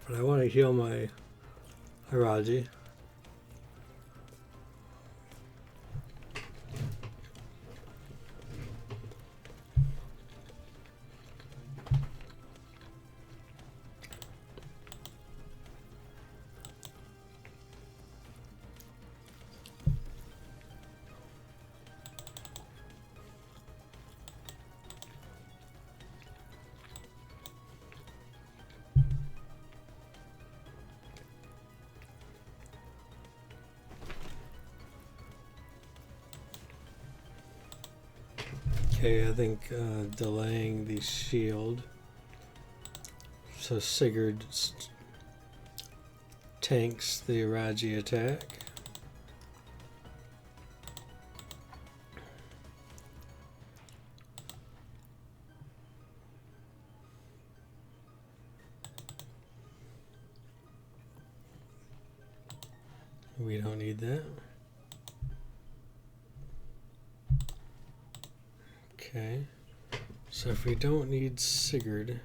But I want to heal my Iyari. Okay, I think delaying the shield so Sigurd tanks the Iyari attack. We don't need that. Okay, so if we don't need Sigurd,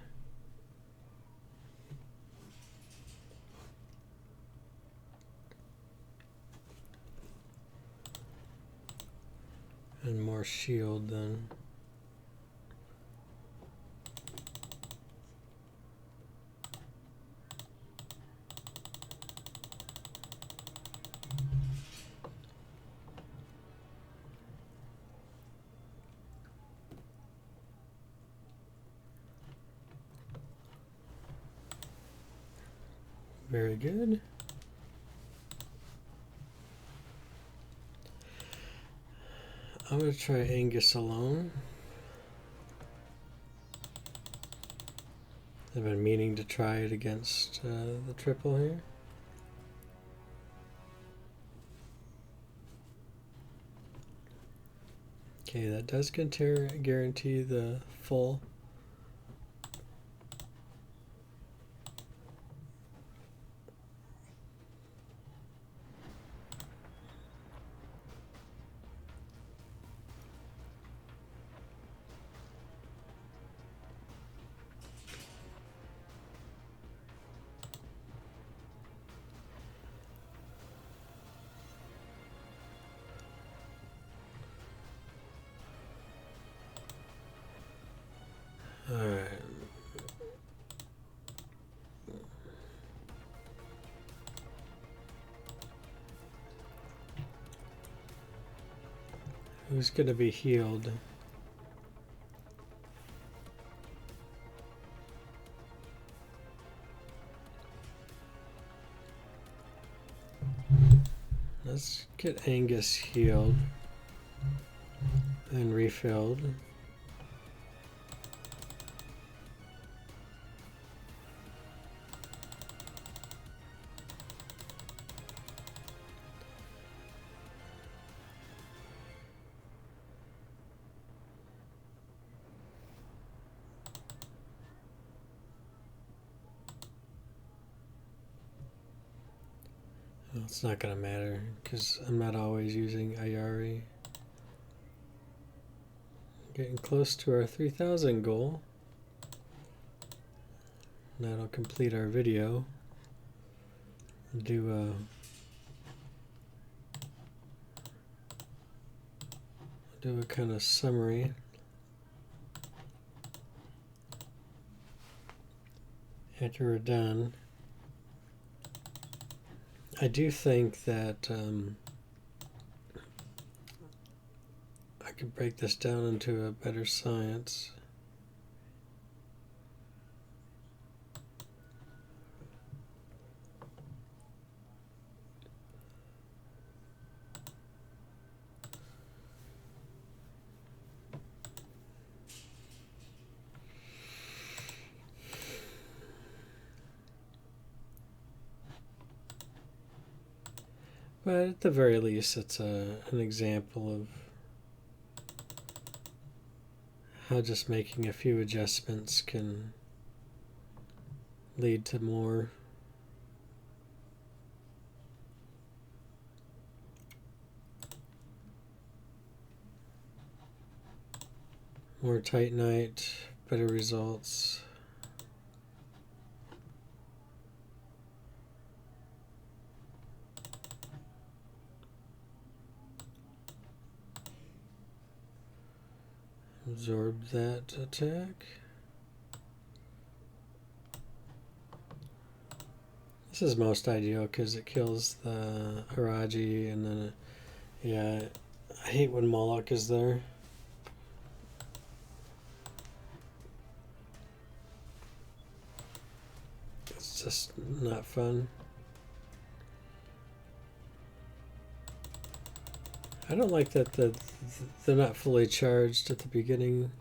and more shield then. Very good. I'm going to try Angus alone. I've been meaning to try it against the triple here. Okay, that does guarantee the full. Alright. Who's going to be healed? Let's get Angus healed and refilled. Well, it's not going to matter because I'm not always using Iyari. Getting close to our 3,000 goal. That'll complete our video. Do a kind of summary. After we're done, I do think that I could break this down into a better science. But at the very least, it's an example of how just making a few adjustments can lead to more. More Titanite, better results. Absorb that attack. This is most ideal because it kills the Haraji, and then yeah, I hate when Moloch is there. It's just not fun. I don't like that they're not fully charged at the beginning.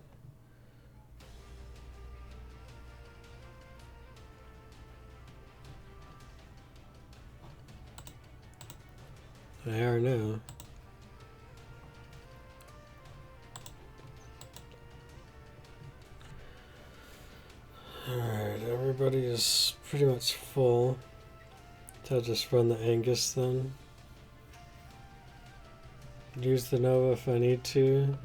They are now. Alright, everybody is pretty much full. So I'll just run the Angus then. Use the Nova if I need to.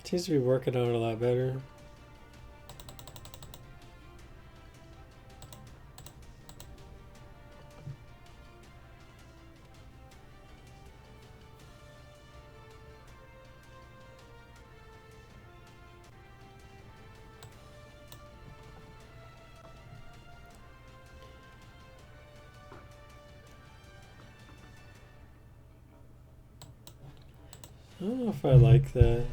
Seems to be working out a lot better. I don't know if I like that.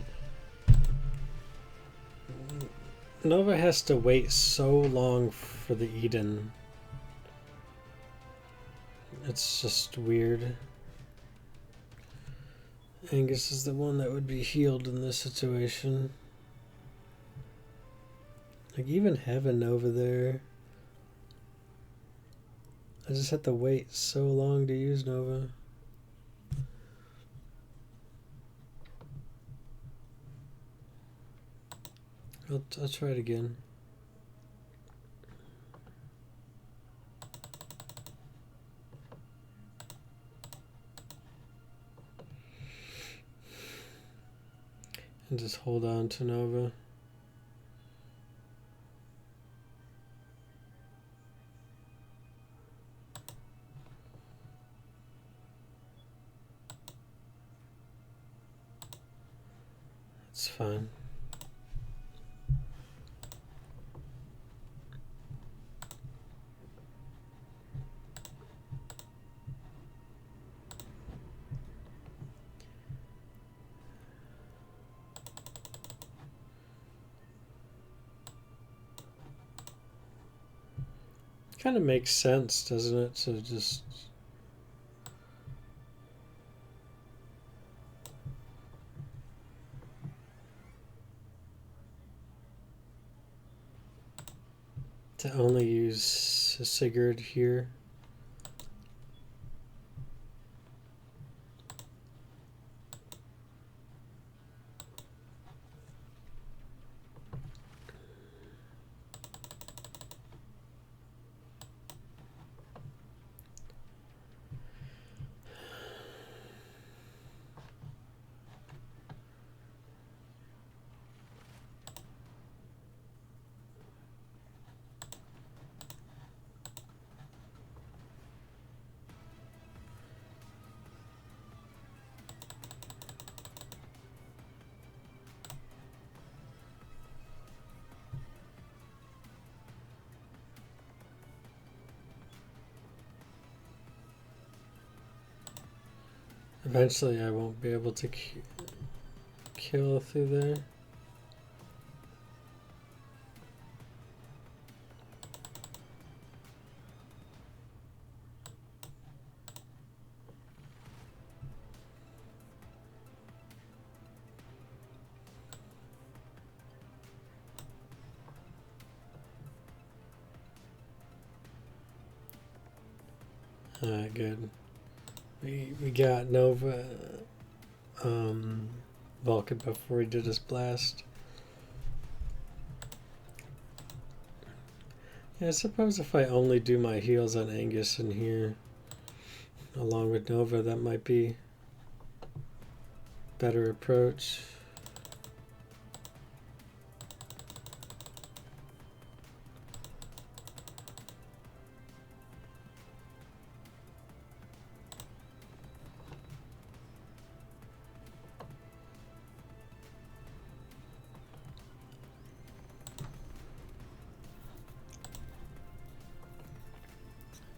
Nova has to wait so long for the Eden. It's just weird. Angus is the one that would be healed in this situation. Like even having Nova there, I just have to wait so long to use Nova. I'll try it again. And just hold on to Nova. It's fine. Kind of makes sense, doesn't it? To just to only use a Sigurd here. Eventually I won't be able to kill through there. Alright, good. We got Nova Vulcan before he did his blast. Yeah, I suppose if I only do my heals on Angus in here along with Nova, that might be better approach.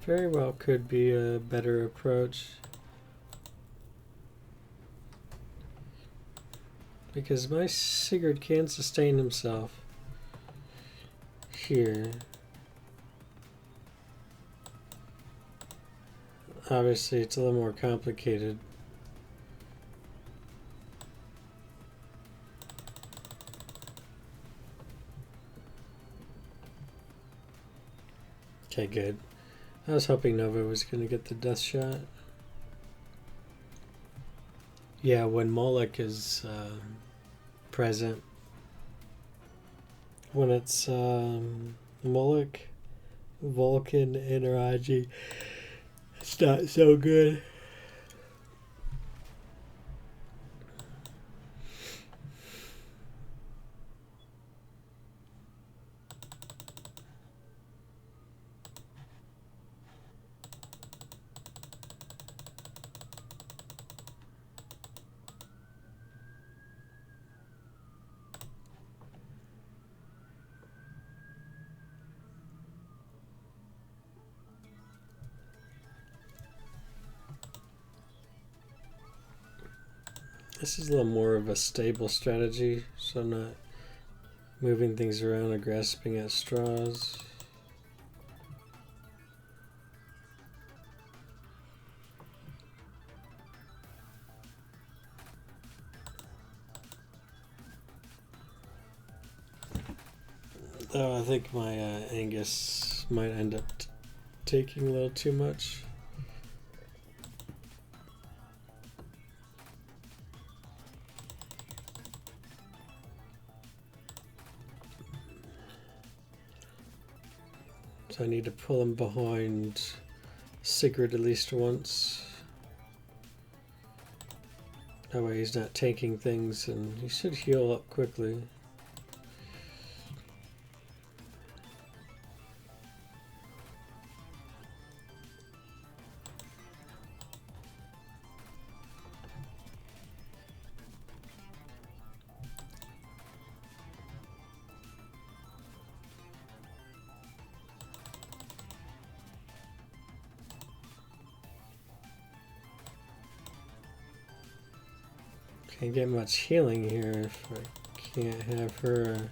Very well could be a better approach. Because my Sigurd can sustain himself here. Obviously, it's a little more complicated. Okay, good. I was hoping Nova was going to get the death shot. Yeah, when Moloch is present, when it's Moloch, Vulcan, and Iyari, it's not so good. This is a little more of a stable strategy, so I'm not moving things around or grasping at straws. Though I think my Angus might end up taking a little too much. So I need to pull him behind Sigurd at least once. That way he's not taking things, and he should heal up quickly. Can't get much healing here if I can't have her.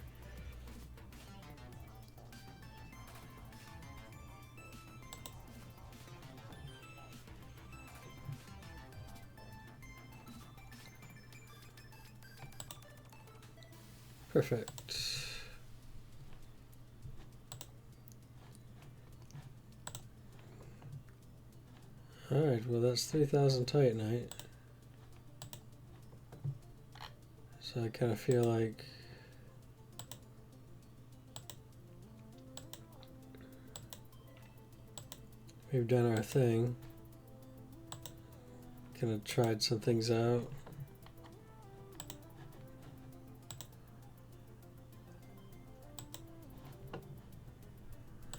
Perfect. Alright, well that's 3,000 Titanite. So I kind of feel like we've done our thing. Kind of tried some things out.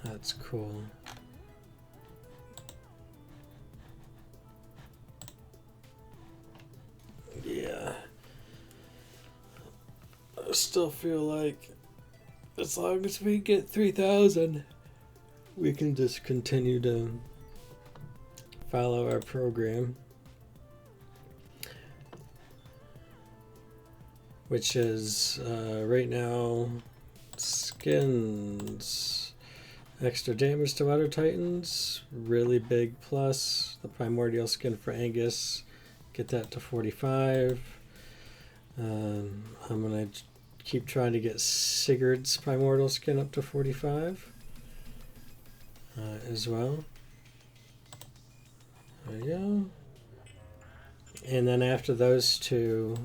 That's cool. Yeah. I still feel like as long as we get 3,000, we can just continue to follow our program, which is right now skins, extra damage to water titans, really big plus. The primordial skin for Angus, get that to 45. I'm gonna keep trying to get Sigurd's primordial skin up to 45 as well. There you go. And then after those two,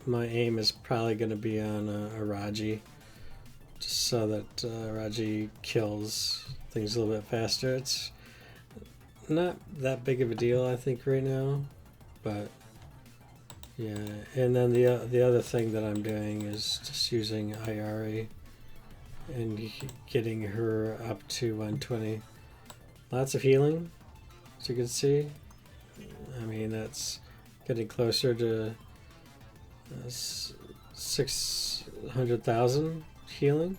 my aim is probably going to be on Iyari, just so that Iyari kills things a little bit faster. It's not that big of a deal, I think, right now, but Yeah, and then the other thing that I'm doing is just using Iyari and getting her up to 120. Lots of healing, as you can see. I mean, that's getting closer to 600,000 healing.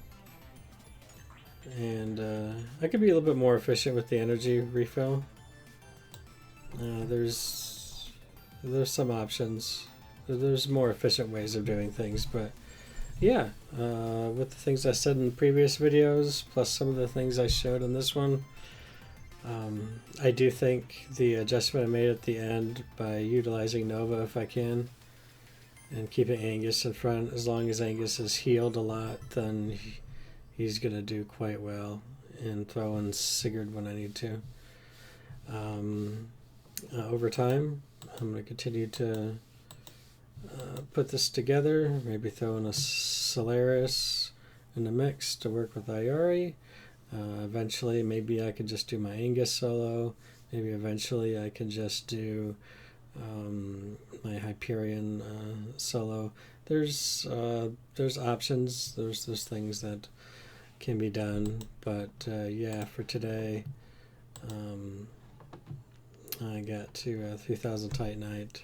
And I could be a little bit more efficient with the energy refill. There's some options. There's more efficient ways of doing things, but yeah, with the things I said in previous videos, plus some of the things I showed in this one, I do think the adjustment I made at the end by utilizing Nova if I can, and keeping Angus in front, as long as Angus is healed a lot, then he's going to do quite well, and throw in Sigurd when I need to. Over time, I'm going to continue to put this together, maybe throw in a Solaris in the mix to work with Iyari. Eventually, maybe I could just do my Angus solo. Maybe eventually I can just do my Hyperion solo. There's options. There's things that can be done, but yeah, for today, I got to 3000 Titanite.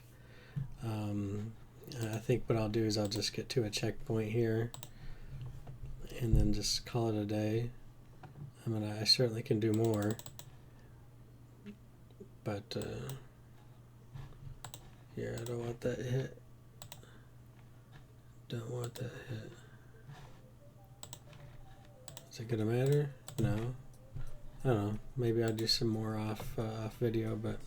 I think what I'll do is I'll just get to a checkpoint here and then just call it a day. I certainly can do more, but here, I don't want that hit. Don't want that hit. Is it gonna matter? No. I don't know. Maybe I'll do some more off video, but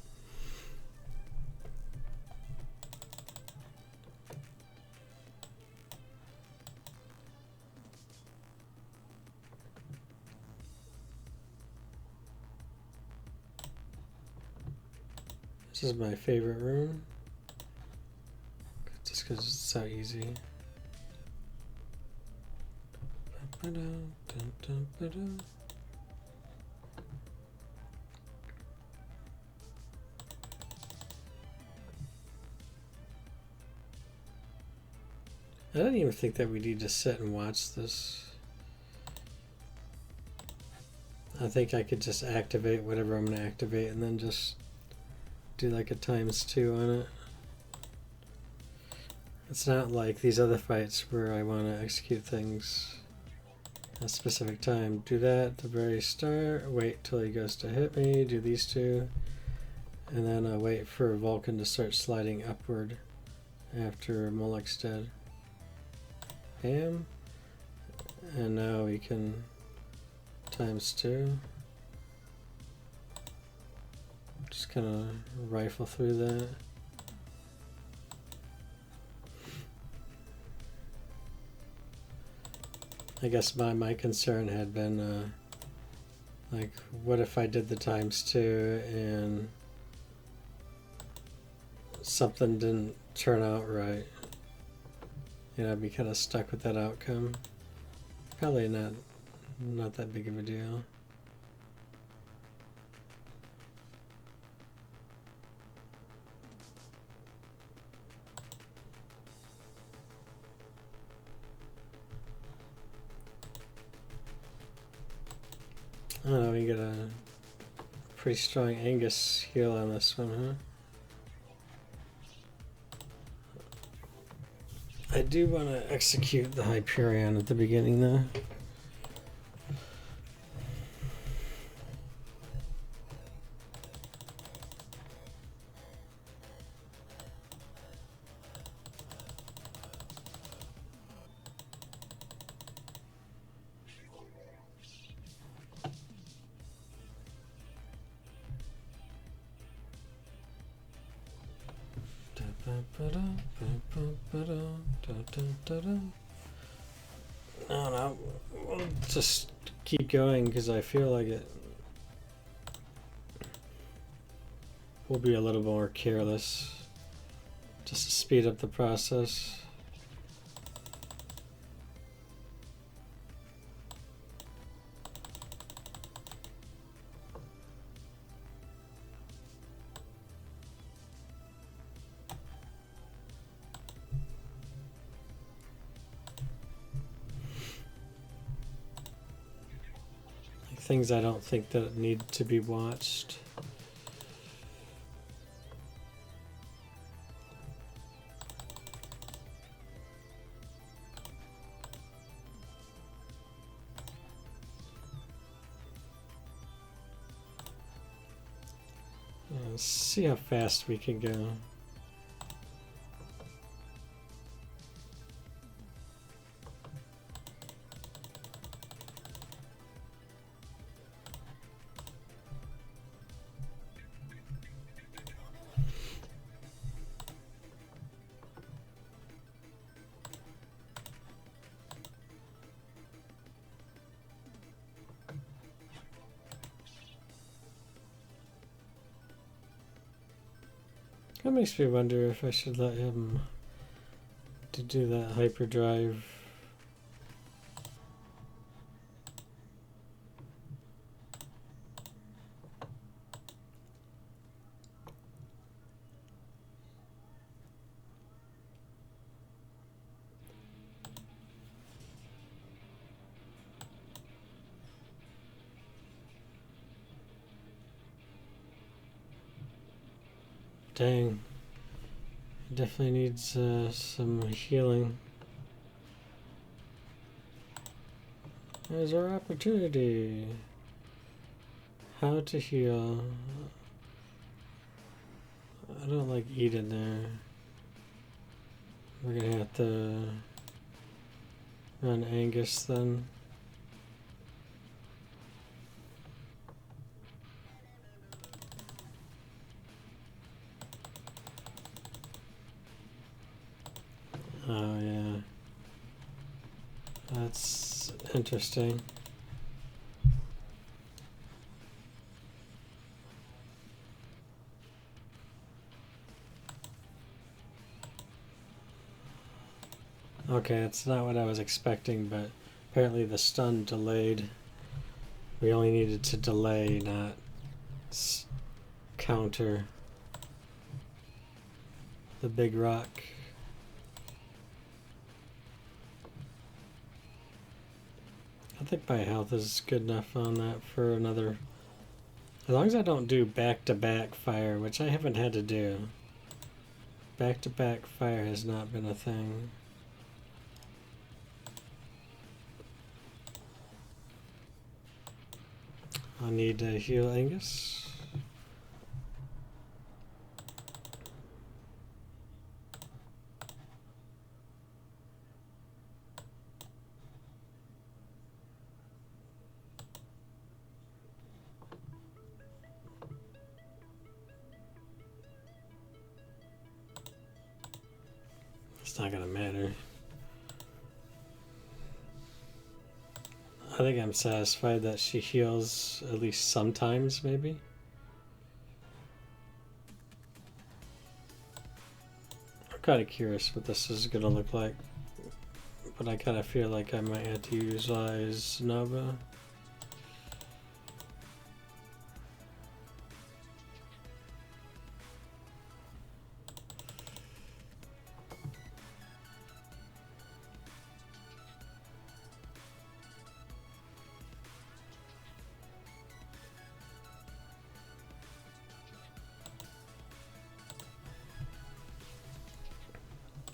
this is my favorite room, just because it's so easy. I don't even think that we need to sit and watch this. I think I could just activate whatever I'm going to activate and then just do like a ×2 on it. It's not like these other fights where I want to execute things at a specific time. Do that at the very start, wait till he goes to hit me, do these two, and then wait for Vulcan to start sliding upward after Molech's dead. Bam. And now we can ×2. Just kind of rifle through that. I guess my concern had been like, what if I did the ×2 and something didn't turn out right? And I'd be kind of stuck with that outcome. Probably not that big of a deal. I don't know, we get a pretty strong Angus heal on this one, huh? I do want to execute the Hyperion at the beginning, though. No, we'll just keep going because I feel like it will be a little more careless just to speed up the process. things I don't think that need to be watched. Let's see how fast we can go. That makes me wonder if I should let him to do that hyperdrive. Dang. Definitely needs some healing. There's our opportunity. How to heal. I don't like eating there. We're gonna have to run Angus then. Oh yeah, that's interesting. Okay, that's not what I was expecting, but apparently the stun delayed. We only needed to delay, not counter the big rock. I think my health is good enough on that for another. As long as I don't do back-to-back fire, which I haven't had to do. Back-to-back fire has not been a thing. I need to heal Angus. It's not gonna matter. I think I'm satisfied that she heals at least sometimes, maybe. I'm kind of curious what this is gonna look like, but I kind of feel like I might have to utilize Nova.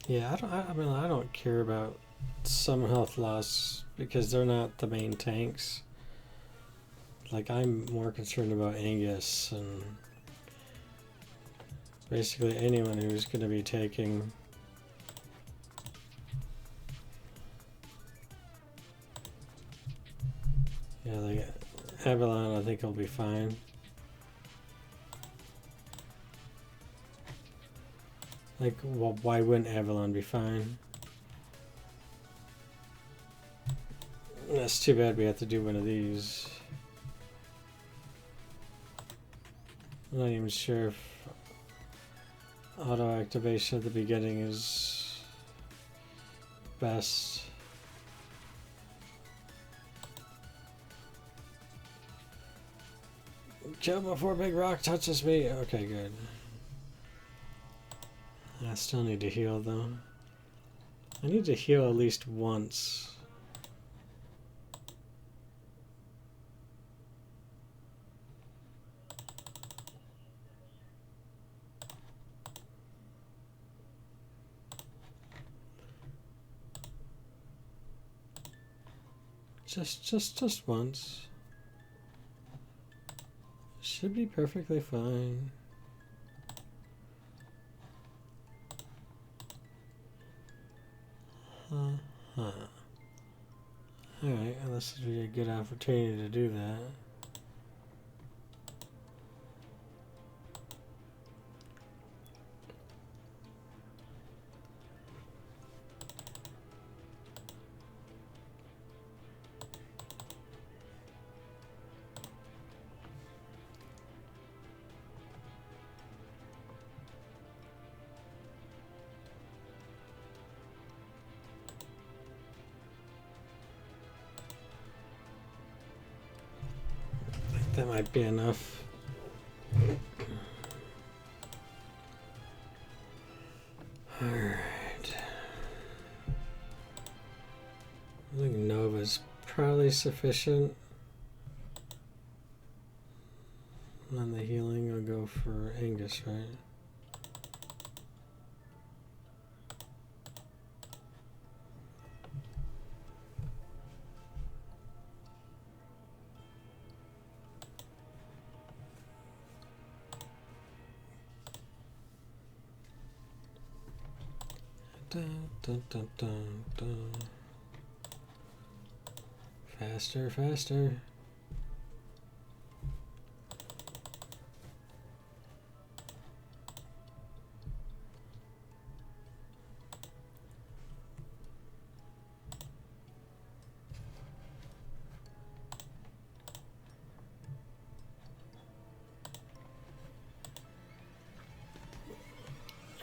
Yeah, I don't care about some health loss because they're not the main tanks. Like, I'm more concerned about Angus and basically anyone who's going to be taking like Avalon. I think he'll be fine. Like, well, why wouldn't Avalon be fine? That's too bad we have to do one of these. I'm not even sure if auto activation at the beginning is best. Kill before Big Rock touches me. Okay, good. I still need to heal though. I need to heal at least once. Just once. Should be perfectly fine. Alright, and this would be a good opportunity to do that. That might be enough. All right. I think Nova's probably sufficient. And then the healing will go for Angus, right? Dun, dun, dun, dun, dun. Faster, faster.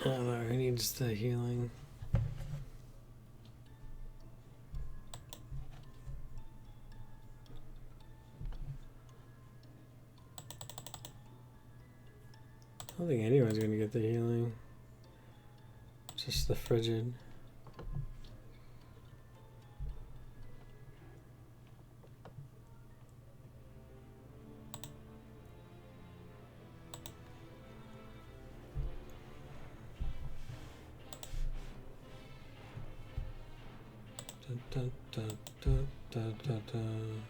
Oh, he needs the healing. I don't think anyone's going to get the healing. Just the frigid. Dun, dun, dun, dun, dun, dun, dun.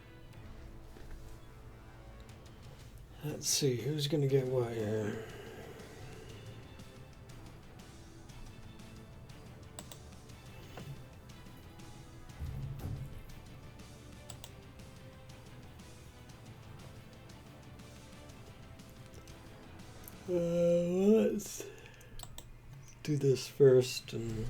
Let's see, who's going to get what here? Let's do this first. And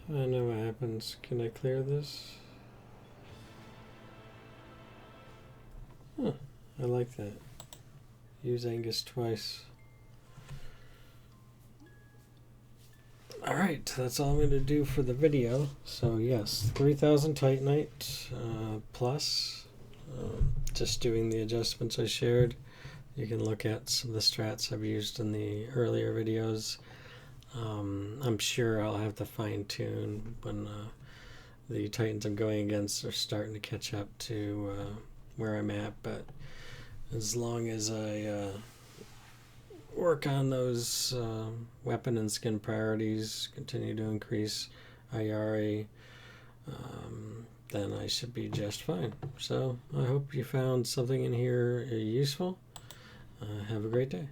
I know what happens. Can I clear this? Huh, I like that. Use Angus twice. Alright, that's all I'm going to do for the video. So yes, 3000 Titanite plus. Just doing the adjustments I shared. You can look at some of the strats I've used in the earlier videos. I'm sure I'll have to fine tune when the Titans I'm going against are starting to catch up to where I'm at, but as long as I work on those weapon and skin priorities, continue to increase Iyari, then I should be just fine. So I hope you found something in here useful. Have a great day.